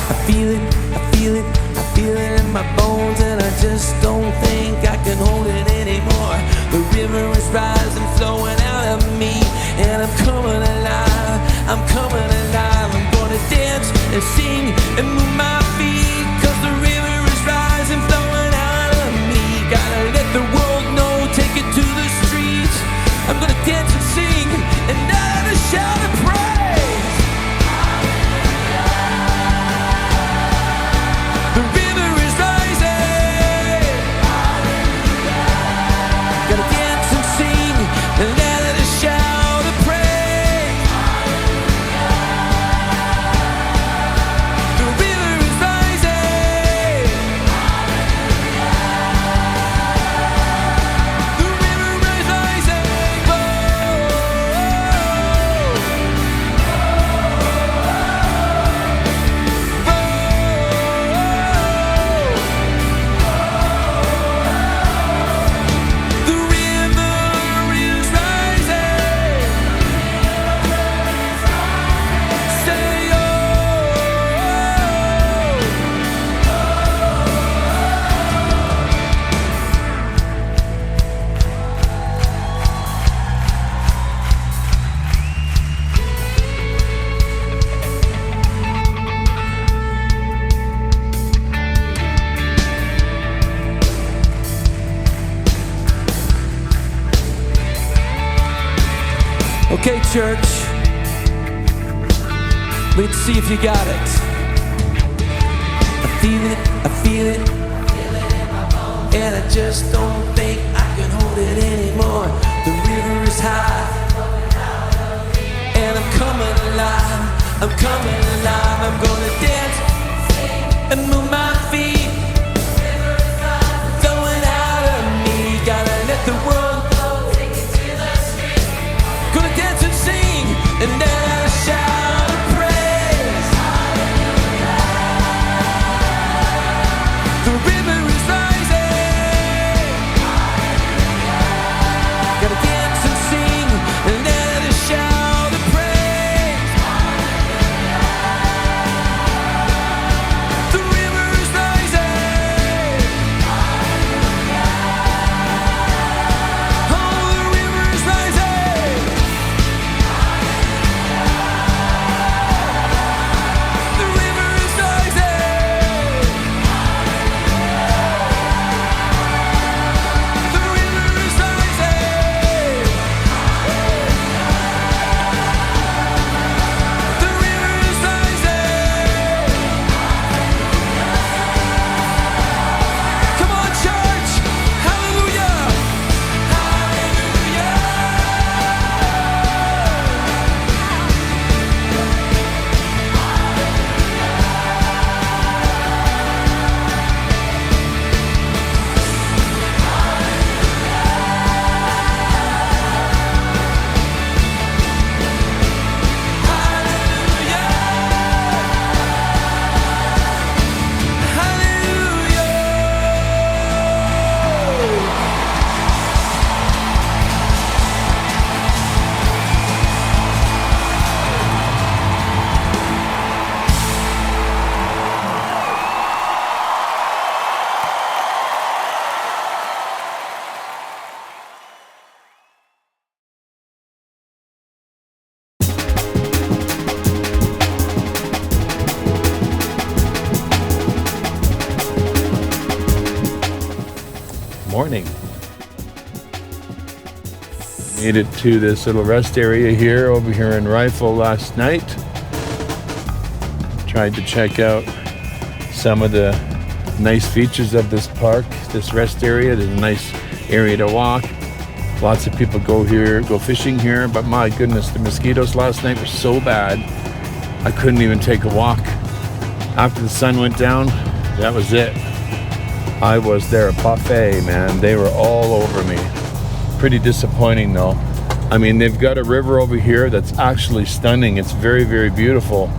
I feel it, I feel it, I feel it in my bones, and I just don't think I can hold it anymore. The river is rising, flowing out of me, and I'm coming alive, I'm coming alive. I'm gonna dance and sing and move my feet, 'cause the river is rising, flowing out of me. Gotta let the world know, take it to the streets. I'm gonna dance and sing and let it shout and praise. The river is rising. Gotta dance and sing and let it shout and praise. church. Let's see if you got it. I feel it, I feel it, and I just don't think I can hold it anymore. The river is high, and I'm coming alive, I'm coming alive. I'm gonna dance and move my feet, flowing out of me. Gotta let the world know, take it to the street. Gonna dance and sing, and then I'll shout a praise. Hallelujah. The river is rising. Hallelujah. Gotta dance and sing, and then I'll shout a praise. Hallelujah. The river is rising. Hallelujah. Oh, the river is rising. The river is rising. The river is rising. The river is rising. Come on, church. Hallelujah. Hallelujah. Morning. Made it to this little rest area here over here in Rifle last night. Tried to check out some of the nice features of this park, this rest area. There's a nice area to walk. Lots of people go fishing here, but my goodness, the mosquitoes last night were so bad I couldn't even take a walk. After the sun went down, that was it. I was there, a buffet, man. They were all over me. Pretty disappointing though. I mean, they've got a river over here that's actually stunning. It's very, very beautiful.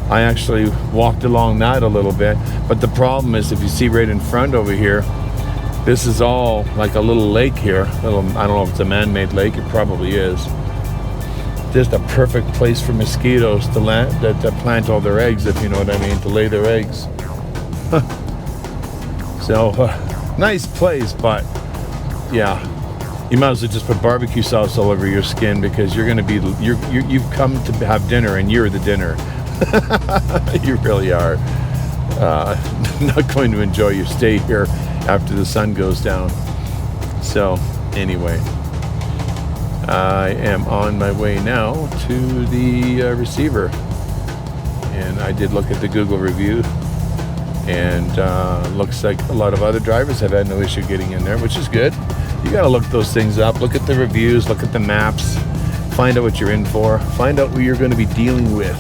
I actually walked along that a little bit, but the problem is, if you see right in front over here, this is all like a little lake here. I don't know if it's a man-made lake. It probably is. Just a perfect place for mosquitoes to plant all their eggs, if you know what I mean, to lay their eggs. So, nice place, but yeah, you might as well just put barbecue sauce all over your skin, because you're going to be, you've come to have dinner and you're the dinner. You really are. Not going to enjoy your stay here after the sun goes down. So, anyway, I am on my way now to the receiver, and I did look at the Google review. And looks like a lot of other drivers have had no issue getting in there, which is good. You got to look those things up. Look at the reviews, look at the maps, find out what you're in for, find out what you're going to be dealing with.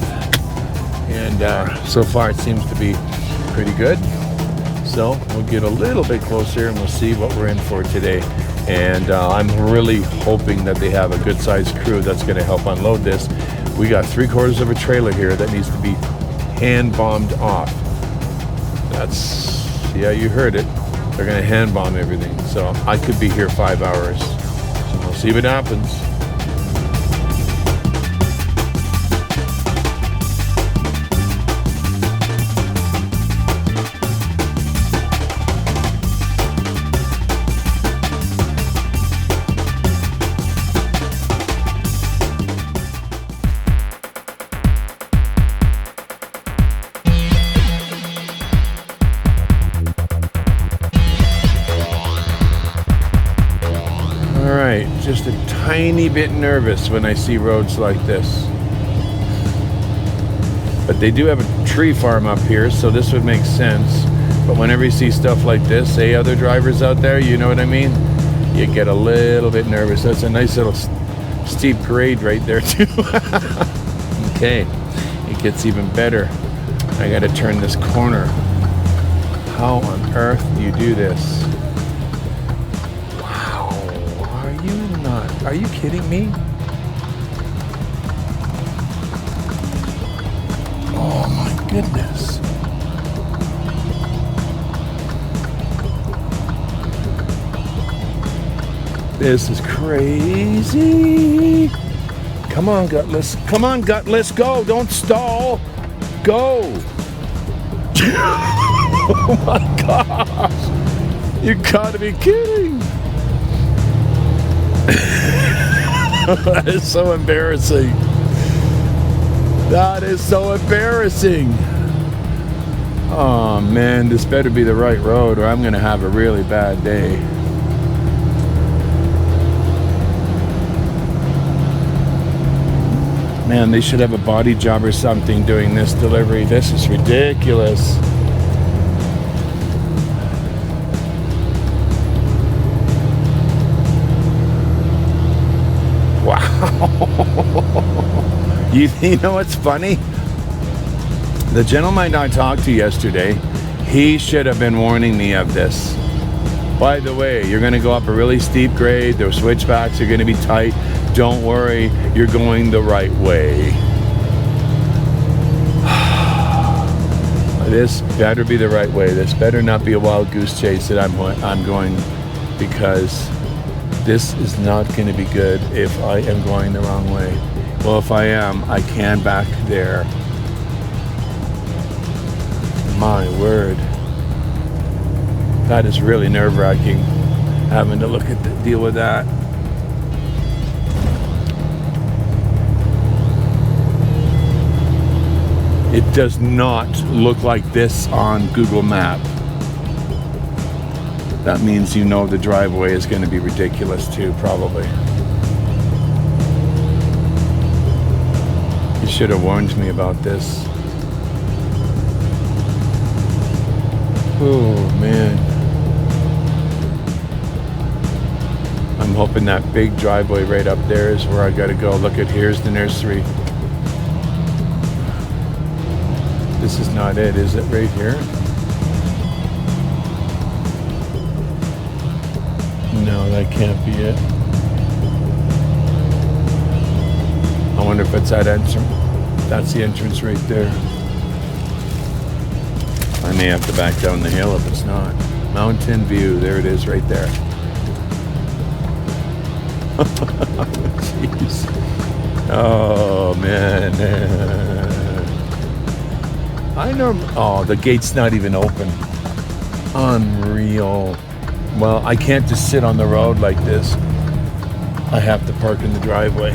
And so far it seems to be pretty good. So we'll get a little bit closer and we'll see what we're in for today. And I'm really hoping that they have a good sized crew that's going to help unload this. We got 3/4 of a trailer here that needs to be hand bombed off. That's, yeah, you heard it. They're going to hand bomb everything. So I could be here 5 hours. So we'll see what happens. tiny bit nervous when I see roads like this. But they do have a tree farm up here, so this would make sense. But whenever you see stuff like this, hey, other drivers out there, you know what I mean? You get a little bit nervous. That's a nice little steep grade right there too. Okay, it gets even better. I gotta turn this corner. How on earth do you do this? Wow, are you kidding me? Oh my goodness. This is crazy. Come on, Gutless. Come on, Gutless. Go. Don't stall. Go. Oh my gosh. You gotta be kidding. That is so embarrassing. That is so embarrassing. Oh man, this better be the right road or I'm gonna have a really bad day. Man, they should have a body job or something doing this delivery. This is ridiculous. Wow. You know what's funny? The gentleman I talked to yesterday, he should have been warning me of this. By the way, you're going to go up a really steep grade. Those switchbacks are going to be tight. Don't worry, you're going the right way. This better be the right way. This better not be a wild goose chase that I'm going, because this is not going to be good if I am going the wrong way. Well, if I am, I can back there. My word. That is really nerve-wracking, having to deal with that. It does not look like this on Google Map. That means you know the driveway is going to be ridiculous too, probably. You should have warned me about this. Oh man. I'm hoping that big driveway right up there is where I gotta go. Look at, here's the nursery. This is not it, is it right here? No, that can't be it. I wonder if it's that entrance. That's the entrance right there. I may have to back down the hill if it's not. Mountain View, there it is right there. Jeez. Oh man. I know. Oh, the gate's not even open. Unreal. Well, I can't just sit on the road like this. I have to park in the driveway.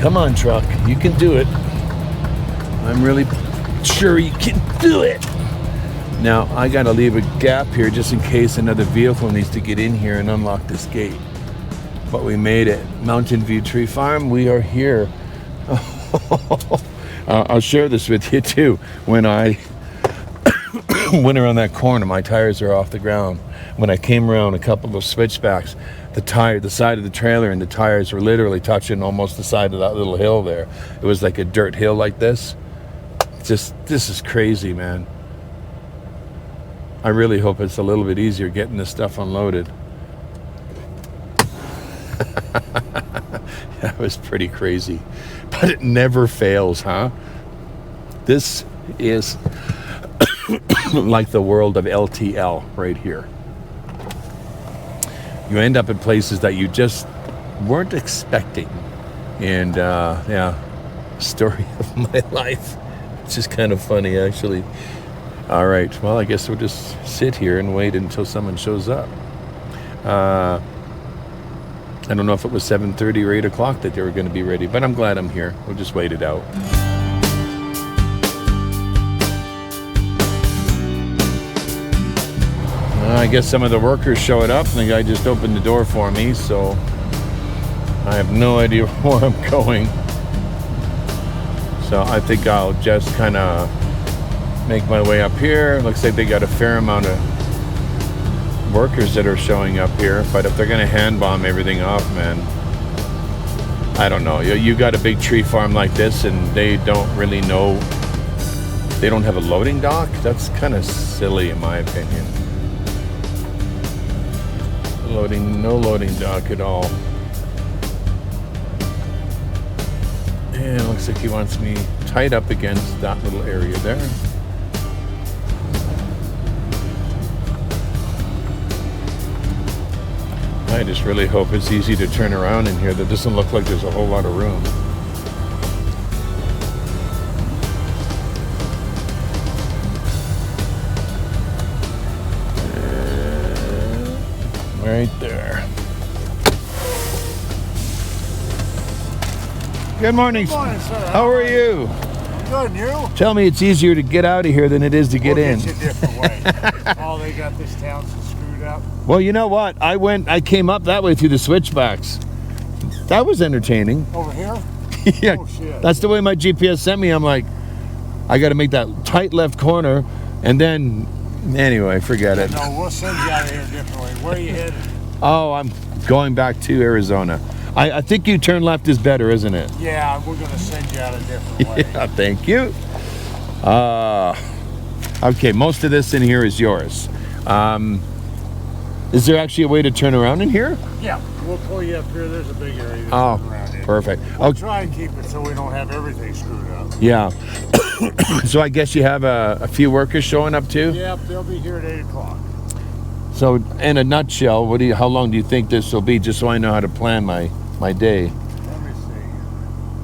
Come on, truck. You can do it. I'm really sure you can do it. Now, I gotta leave a gap here just in case another vehicle needs to get in here and unlock this gate. But we made it. Mountain View Tree Farm, we are here. I'll share this with you too. When I went around that corner, my tires are off the ground. When I came around a couple of switchbacks, the side of the trailer and the tires were literally touching almost the side of that little hill there. It was like a dirt hill like this. This is crazy, man. I really hope it's a little bit easier getting this stuff unloaded. That was pretty crazy. But it never fails, huh? This is like the world of LTL right here. You end up in places that you just weren't expecting. And yeah, story of my life. It's just kind of funny, actually. All right, well, I guess we'll just sit here and wait until someone shows up. I don't know if it was 7:30 or 8 o'clock that they were going to be ready, but I'm glad I'm here. We'll just wait it out. I guess some of the workers showed up and the guy just opened the door for me, so I have no idea where I'm going. So I think I'll just kind of make my way up here. Looks like they got a fair amount of workers that are showing up here, but if they're going to hand bomb everything off, man, I don't know. You got a big tree farm like this and they don't really know, they don't have a loading dock? That's kind of silly in my opinion. No loading dock at all. And it looks like he wants me tied up against that little area there. I just really hope it's easy to turn around in here. That doesn't look like there's a whole lot of room. Right there. Good morning. Good morning, sir. How are you? I'm good, and you? Tell me it's easier to get out of here than it is to get in. We'll get you a different way. Oh, they got this town so screwed up. Well, you know what? I came up that way through the switchbacks. That was entertaining. Over here? Yeah. Oh, shit. That's the way my GPS sent me. I'm like, I got to make that tight left corner, and then, anyway, forget it. No, we'll send you out of here differently. Where are you headed? Oh, I'm going back to Arizona. I think you turn left is better, isn't it? Yeah, we're going to send you out a different way. Yeah, thank you. Okay, most of this in here is yours. Is there actually a way to turn around in here? Yeah, we'll pull you up here. There's a big area to Oh, turn around in. perfect. We'll Okay. try and keep it so we don't have everything screwed up. Yeah. So I guess you have a few workers showing up too? Yep, they'll be here at 8 o'clock. So in a nutshell, how long do you think this will be, just so I know how to plan my day? Let me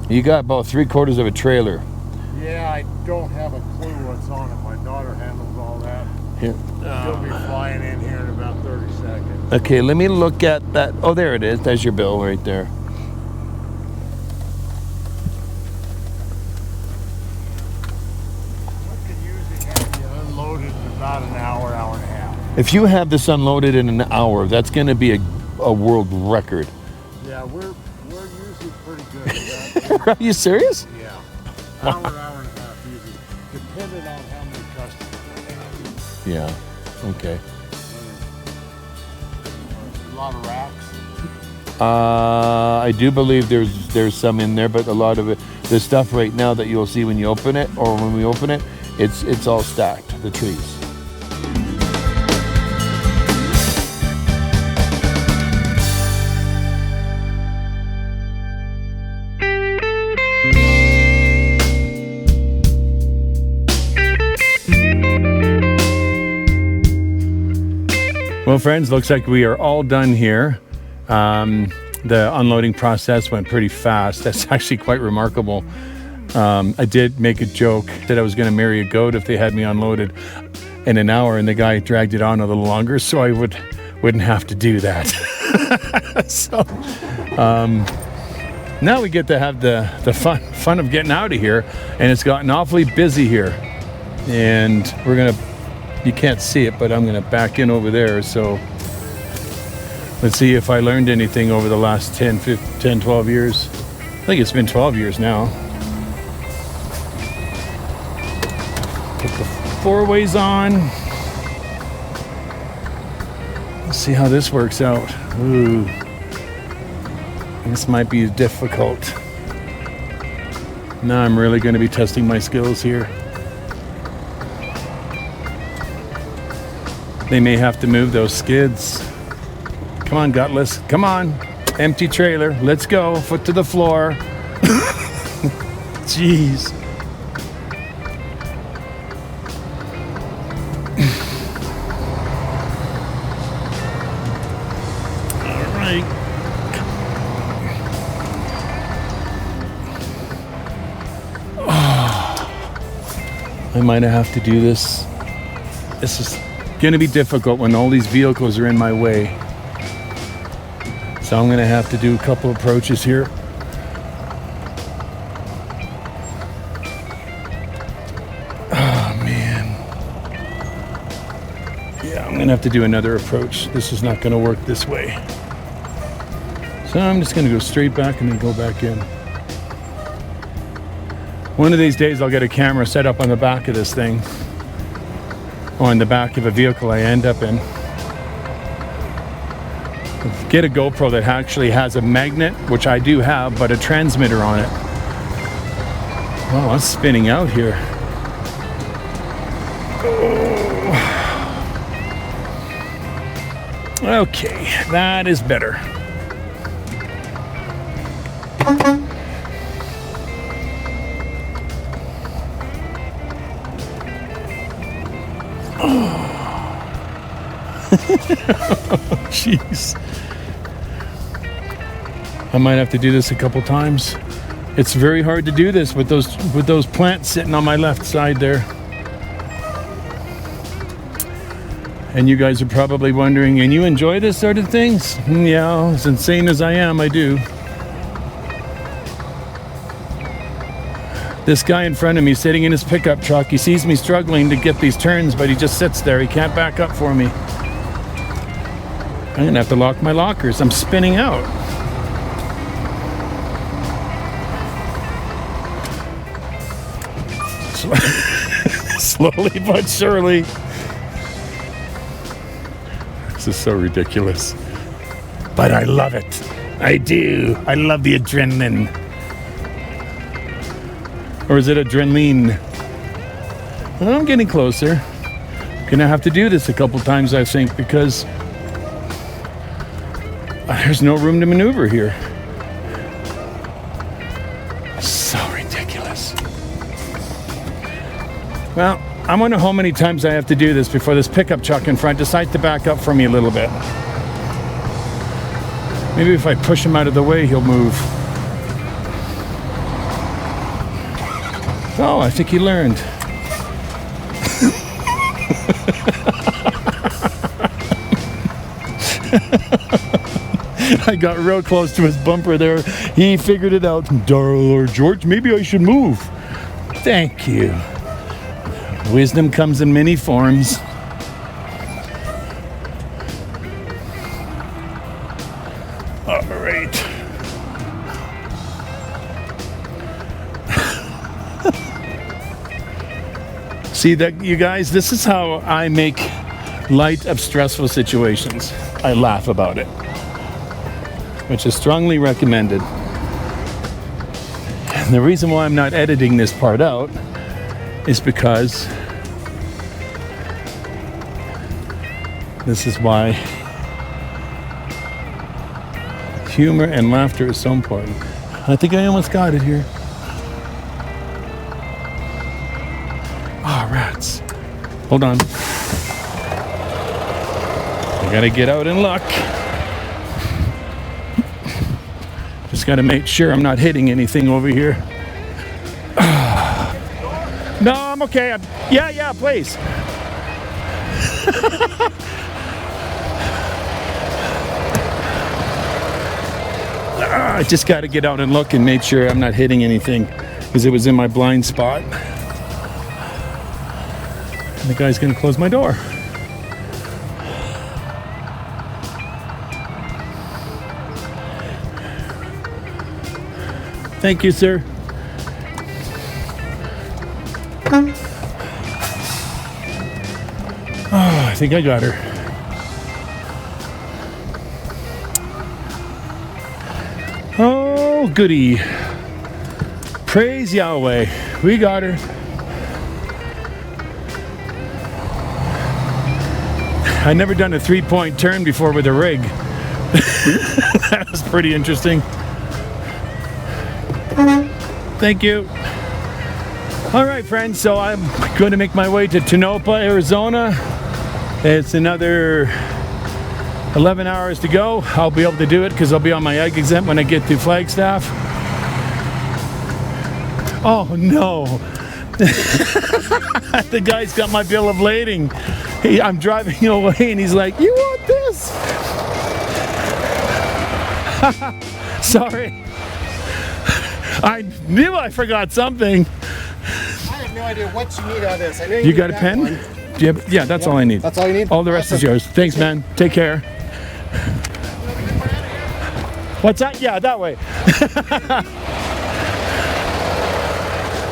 see. You got about 3/4 of a trailer. Yeah, I don't have a clue what's on it. My daughter handles all that. Here. She'll be flying in here in about 30 seconds. Okay, let me look at that. Oh, there it is. There's your bill right there. We could usually have you unloaded in about an hour, hour and a half. If you have this unloaded in an hour, that's going to be a world record. Yeah, we're usually pretty good at that. Are you serious? Yeah. Hour, hour and a half usually, depending on how many customers we have. Yeah. Okay. A lot of racks. I do believe there's some in there, but a lot of it, the stuff right now that you'll see when you open it, or when we open it, it's all stacked, the trees. Well, friends, looks like we are all done here. The unloading process went pretty fast. That's actually quite remarkable. I did make a joke that I was going to marry a goat if they had me unloaded in an hour, and the guy dragged it on a little longer, so I wouldn't have to do that. So now we get to have the fun of getting out of here, and it's gotten awfully busy here. And we're gonna, you can't see it, but I'm gonna back in over there. So let's see if I learned anything over the last 10, 12 years. I think it's been 12 years now. Put the four-ways on. Let's see how this works out. Ooh, this might be difficult. Now I'm really going to be testing my skills here. They may have to move those skids. Come on, Gutless. Come on. Empty trailer. Let's go. Foot to the floor. Jeez. All right. I might have to do this. This is going to be difficult when all these vehicles are in my way. So I'm going to have to do a couple approaches here. Oh, man. Yeah, I'm going gonna have to do another approach. This is not gonna work this way. So I'm just gonna go straight back and then go back in. One of these days I'll get a camera set up on the back of this thing, or on the back of a vehicle I end up in. Get a GoPro that actually has a magnet, which I do have, but a transmitter on it. Oh, I'm spinning out here. Oh. Okay, that is better. Jeez. I might have to do this a couple times. It's very hard to do this with those plants sitting on my left side there. And you guys are probably wondering, and you enjoy this sort of things? Yeah, as insane as I am, I do. This guy in front of me sitting in his pickup truck, he sees me struggling to get these turns, but he just sits there. He can't back up for me. I'm gonna have to lock my lockers. I'm spinning out. Slowly but surely. This is so ridiculous. But I love it. I do. I love the adrenaline. Or is it adrenaline? Well, I'm getting closer. I'm gonna have to do this a couple times, I think, because there's no room to maneuver here. So ridiculous. Well, I wonder how many times I have to do this before this pickup truck in front decides to back up for me a little bit. Maybe if I push him out of the way, he'll move. Oh, I think he learned. I got real close to his bumper there. He figured it out. Darling George, maybe I should move. Thank you. Wisdom comes in many forms. All right. See that, you guys? This is how I make light of stressful situations. I laugh about it, which is strongly recommended. And the reason why I'm not editing this part out is because this is why humor and laughter is so important. I think I almost got it here. Ah, rats. Hold on. I gotta get out and look. Just gotta make sure I'm not hitting anything over here. No, I'm okay. Yeah, please. I just got to get out and look and make sure I'm not hitting anything because it was in my blind spot. And the guy's going to close my door. Thank you, sir. Oh, I think I got her. Oh, goody. Praise Yahweh. We got her. I never done a 3-point turn before with a rig. That was pretty interesting. Thank you. All right, friends, so I'm going to make my way to Tonopah, Arizona. It's another 11 hours to go. I'll be able to do it because I'll be on my egg exempt when I get to Flagstaff. Oh, no. The guy's got my bill of lading. I'm driving away and he's like, "You want this?" Sorry. I knew I forgot something. I have no idea what you need out of this. I know You got a pen? One. Yeah, that's all I need. That's all you need? All the rest is yours. Thanks, man. Take care. What's that? Yeah, that way.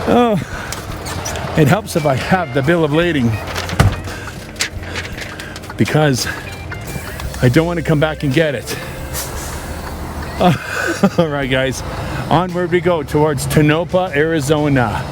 Oh, it helps if I have the bill of lading, because I don't want to come back and get it. All right, guys. Onward we go towards Tonopah, Arizona.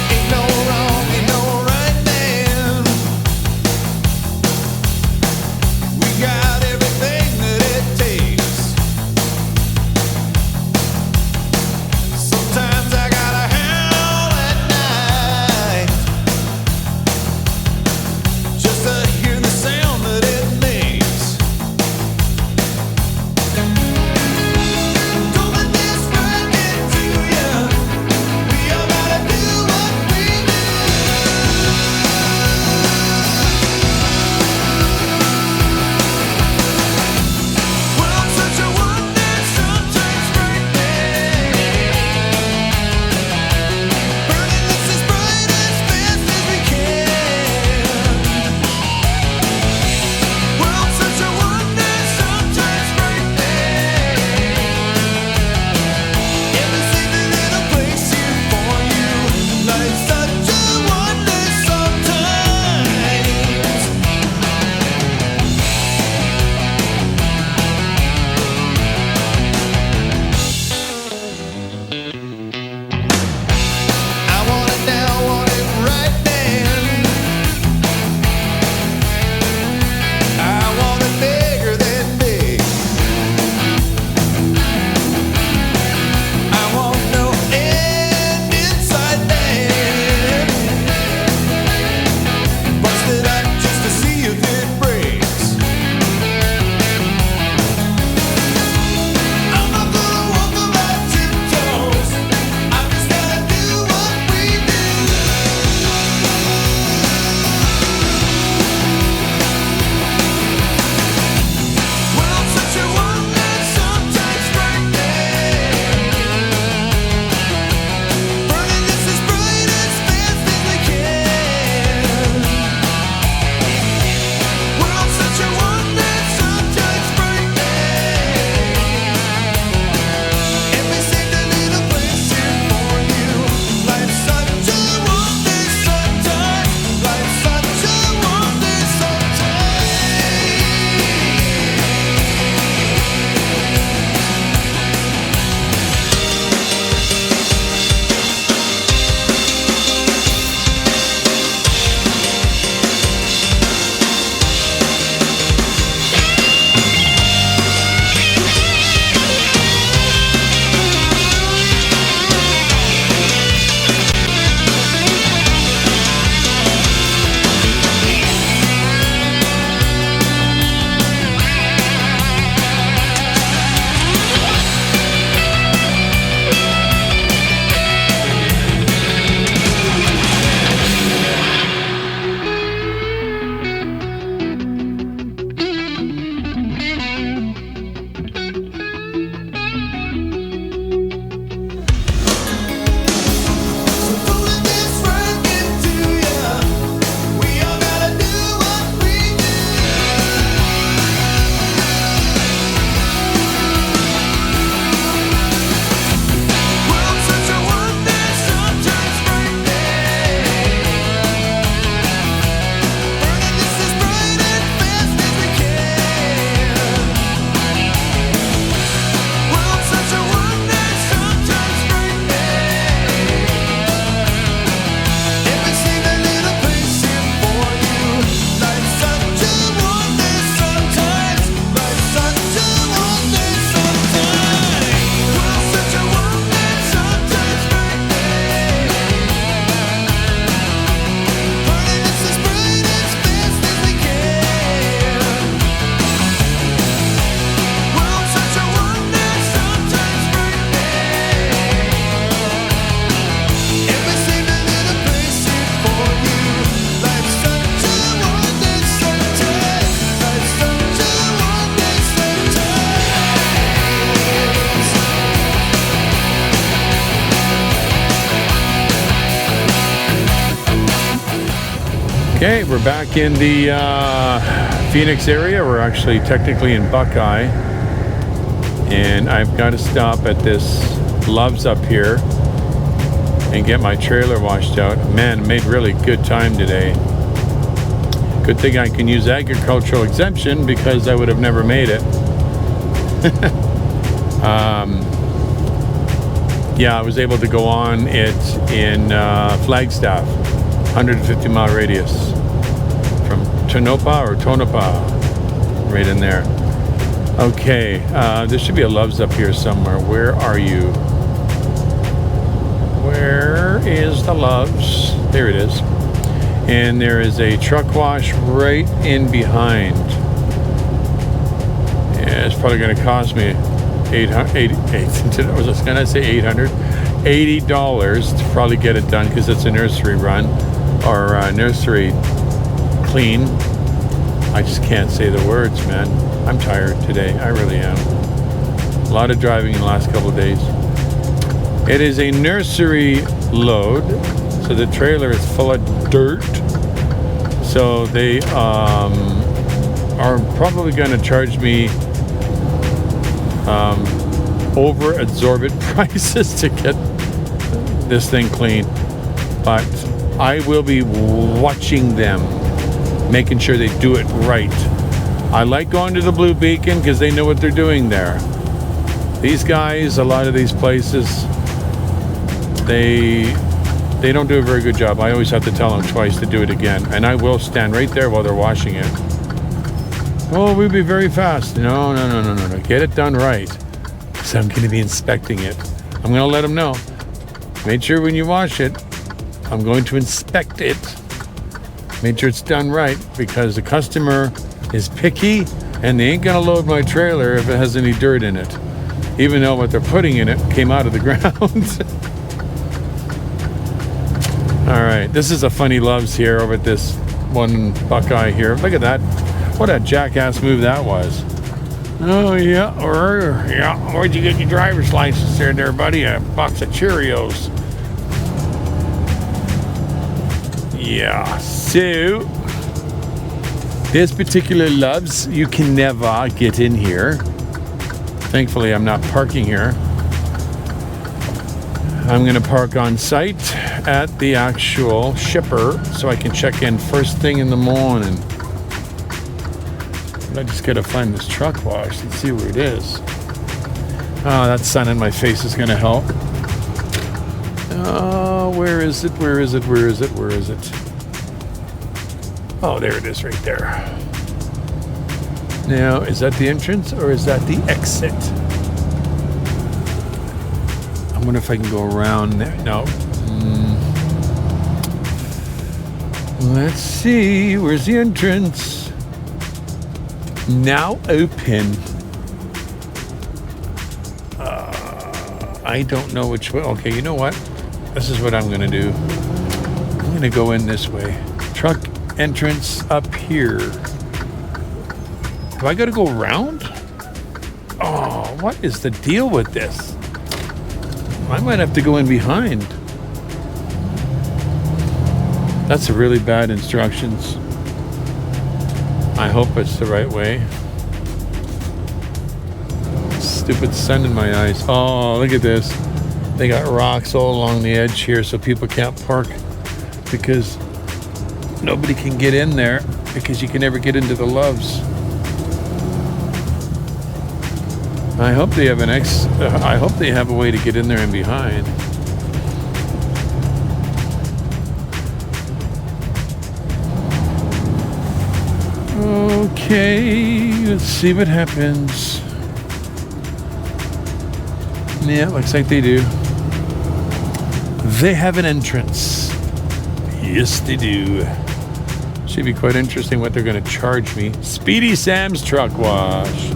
Ain't no wrong, ain't no right, man. We got everything that it takes. Okay, we're back in the Phoenix area. We're actually technically in Buckeye. And I've got to stop at this Love's up here and get my trailer washed out. Man, made really good time today. Good thing I can use agricultural exemption because I would have never made it. Yeah, I was able to go on it in Flagstaff, 150-mile radius from Tonopah, right in there. Okay, there should be a Love's up here somewhere. Where are you? Where is the Love's? There it is. And there is a truck wash right in behind. Yeah, it's probably going to cost me $80 to probably get it done because it's a nursery run or a nursery clean. I just can't say the words, man. I'm tired today. I really am. A lot of driving in the last couple of days. It is a nursery load, so the trailer is full of dirt. So they are probably going to charge me over absorbent prices to get this thing clean. But I will be watching them, making sure they do it right. I like going to the Blue Beacon because they know what they're doing there. These guys, a lot of these places, they don't do a very good job. I always have to tell them twice to do it again. And I will stand right there while they're washing it. Oh, we'll be very fast. No. Get it done right. So I'm going to be inspecting it. I'm going to let them know. Make sure when you wash it, I'm going to inspect it. Make sure it's done right because the customer is picky and they ain't going to load my trailer if it has any dirt in it. Even though what they're putting in it came out of the ground. All right, this is a funny Love's here over at this one Buckeye here. Look at that. What a jackass move that was. Oh, yeah. Where'd you get your driver's license there, buddy? A box of Cheerios. Yeah, so this particular Love's, you can never get in here. Thankfully, I'm not parking here. I'm going to park on site at the actual shipper so I can check in first thing in the morning. I just got to find this truck wash and see where it is. Oh, that sun in my face is going to help. Oh, where is it? Oh, there it is right there. Now, is that the entrance or is that the exit? I wonder if I can go around there. No. Let's see. Where's the entrance? Now open. I don't know which way. Okay, you know what? This is what I'm going to do. I'm going to go in this way. Truck entrance up here. Do I got to go around? Oh, what is the deal with this? I might have to go in behind. That's really bad instructions. I hope it's the right way. Stupid sun in my eyes. Oh, look at this. They got rocks all along the edge here so people can't park because nobody can get in there because you can never get into the Love's. I hope they have I hope they have a way to get in there and behind. Okay, let's see what happens. Yeah, looks like they do. They have an entrance. Yes, they do. Should be quite interesting what they're going to charge me. Speedy Sam's Truck Wash.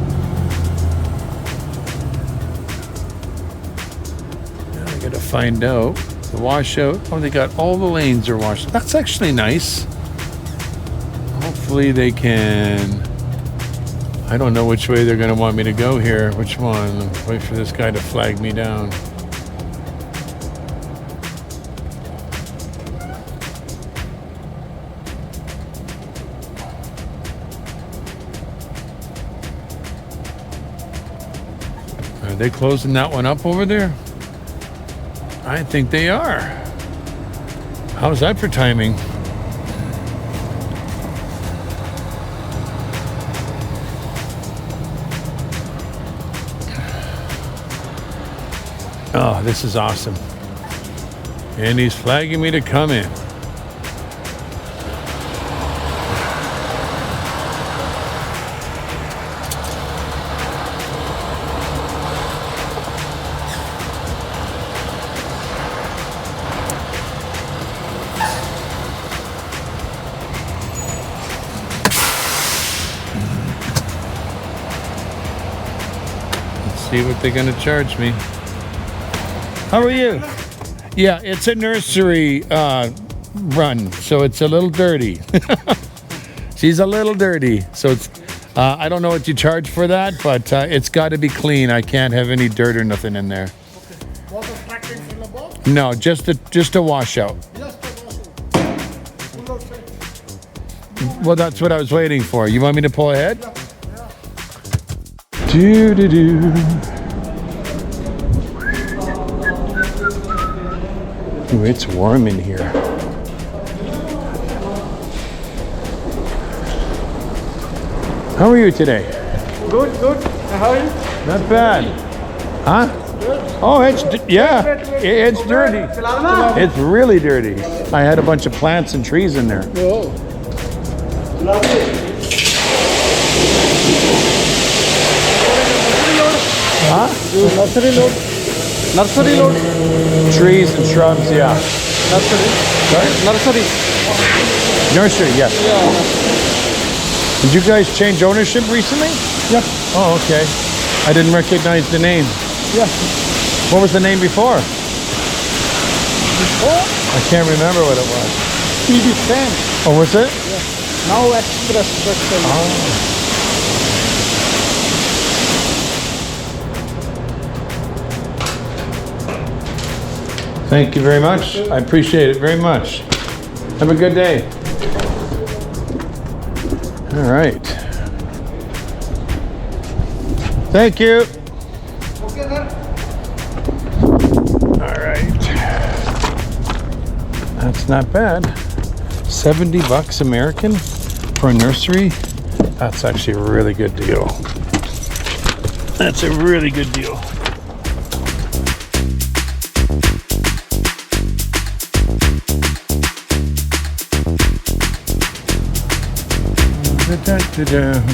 Now I got to find out the washout. Oh, they got all the lanes are washed. That's actually nice. Hopefully they can. I don't know which way they're going to want me to go here. Which one? Wait for this guy to flag me down. they closing that one up over there? I think they are. How's that for timing? Oh, this is awesome. And he's flagging me to come in. Let's see what they're gonna charge me. How are you? Yeah, it's a nursery run, so it's a little dirty. She's a little dirty, so it's. I don't know what you charge for that, but it's got to be clean. I can't have any dirt or nothing in there. Okay. Water tracking from the boat? No, just a washout. Just a washout. Well, that's what I was waiting for. You want me to pull ahead? Yeah. Do do do. Ooh, it's warm in here. How are you today? Good, good. How are you? Not bad. Huh? Oh, it's it's dirty. It's really dirty. I had a bunch of plants and trees in there. Oh. Huh? Nursery load. Nursery load. Trees and shrubs, yeah. Nursery. Sorry? Nursery. Nursery, yes. Yeah. Did you guys change ownership recently? Yep. Oh, okay. I didn't recognize the name. Yeah. What was the name before? Before, I can't remember what it was. TV stand. Oh, was it? Now Express. Thank you very much. I appreciate it very much. Have a good day. All right. Thank you. Okay, then. All right. That's not bad. $70 American for a nursery. That's actually a really good deal. That's a really good deal.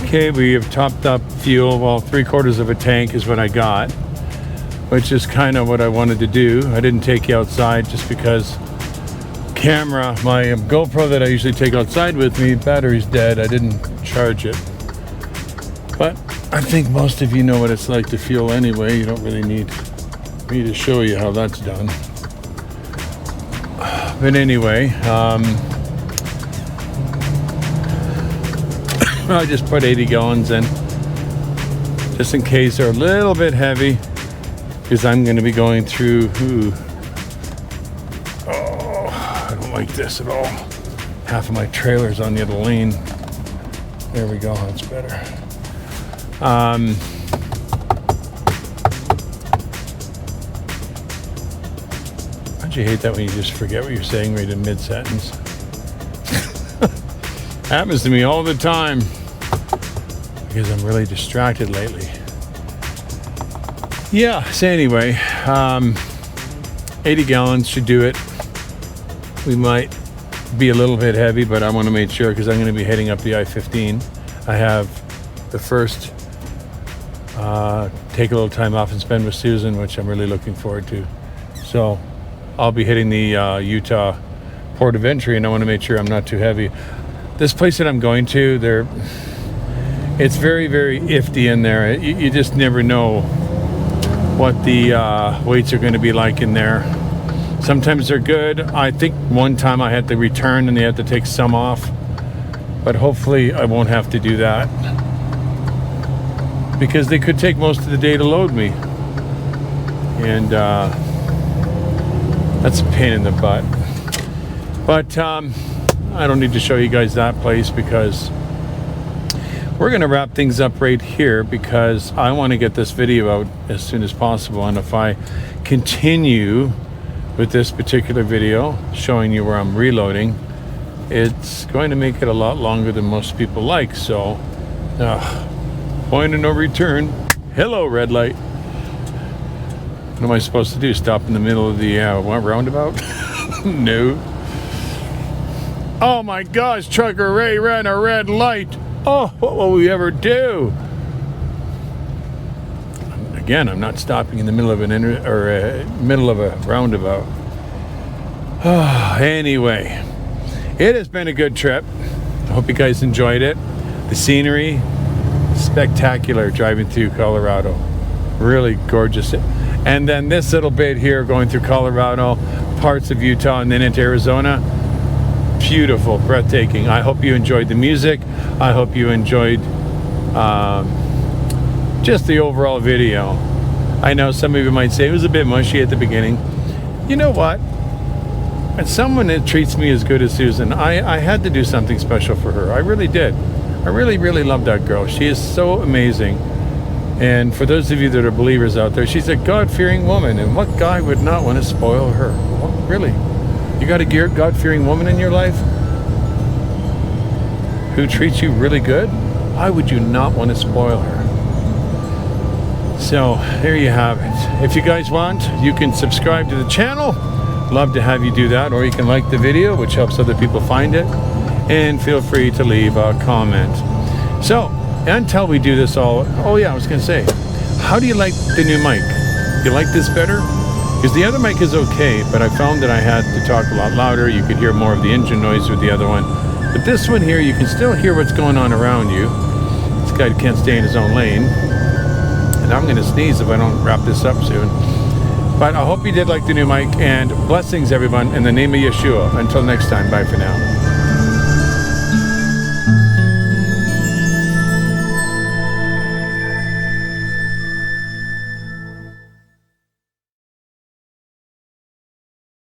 Okay, we have topped up fuel. Well, 3/4 of a tank is what I got, which is kind of what I wanted to do. I didn't take you outside just because camera, my GoPro that I usually take outside with me, battery's dead. I didn't charge it. But I think most of you know what it's like to fuel anyway. You don't really need me to show you how that's done. But anyway, I just put 80 gallons in, just in case they're a little bit heavy, because I'm going to be going through, I don't like this at all. Half of my trailer's on the other lane. There we go, that's better. Don't you hate that when you just forget what you're saying right in mid-sentence? Happens to me all the time because I'm really distracted lately. Yeah, so anyway, 80 gallons should do it. We might be a little bit heavy, but I want to make sure because I'm going to be heading up the I-15. I have the first take a little time off and spend with Susan, which I'm really looking forward to. So I'll be hitting the Utah port of entry, and I want to make sure I'm not too heavy. This place that I'm going to, it's very, very iffy in there. You just never know what the weights are going to be like in there. Sometimes they're good. I think one time I had to return and they had to take some off, but hopefully I won't have to do that because they could take most of the day to load me, and that's a pain in the butt. But I don't need to show you guys that place because we're going to wrap things up right here because I want to get this video out as soon as possible. And if I continue with this particular video showing you where I'm reloading, it's going to make it a lot longer than most people like. So, point of no return. Hello, red light. What am I supposed to do? Stop in the middle of the roundabout? No. Oh my gosh, Trucker Ray ran a red light. Oh, what will we ever do? Again, I'm not stopping in the middle of middle of a roundabout. Anyway, it has been a good trip. I hope you guys enjoyed it. The scenery, spectacular driving through Colorado. Really gorgeous. And then this little bit here going through Colorado, parts of Utah, and then into Arizona. Beautiful, breathtaking. I hope you enjoyed the music. I hope you enjoyed just the overall video. I know some of you might say it was a bit mushy at the beginning. You know what? As someone that treats me as good as Susan, I had to do something special for her. I really did. I really, really love that girl. She is so amazing. And for those of you that are believers out there, she's a God-fearing woman. And what guy would not want to spoil her? Well, really? You got a God-fearing woman in your life who treats you really good? Why would you not want to spoil her? So there you have it. If you guys want, you can subscribe to the channel. Love to have you do that. Or you can like the video, which helps other people find it. And feel free to leave a comment. So until we do this all, oh yeah, I was going to say, how do you like the new mic? You like this better? Because the other mic is okay, but I found that I had to talk a lot louder. You could hear more of the engine noise with the other one. But this one here, you can still hear what's going on around you. This guy can't stay in his own lane. And I'm going to sneeze if I don't wrap this up soon. But I hope you did like the new mic, and blessings, everyone, in the name of Yeshua. Until next time, bye for now.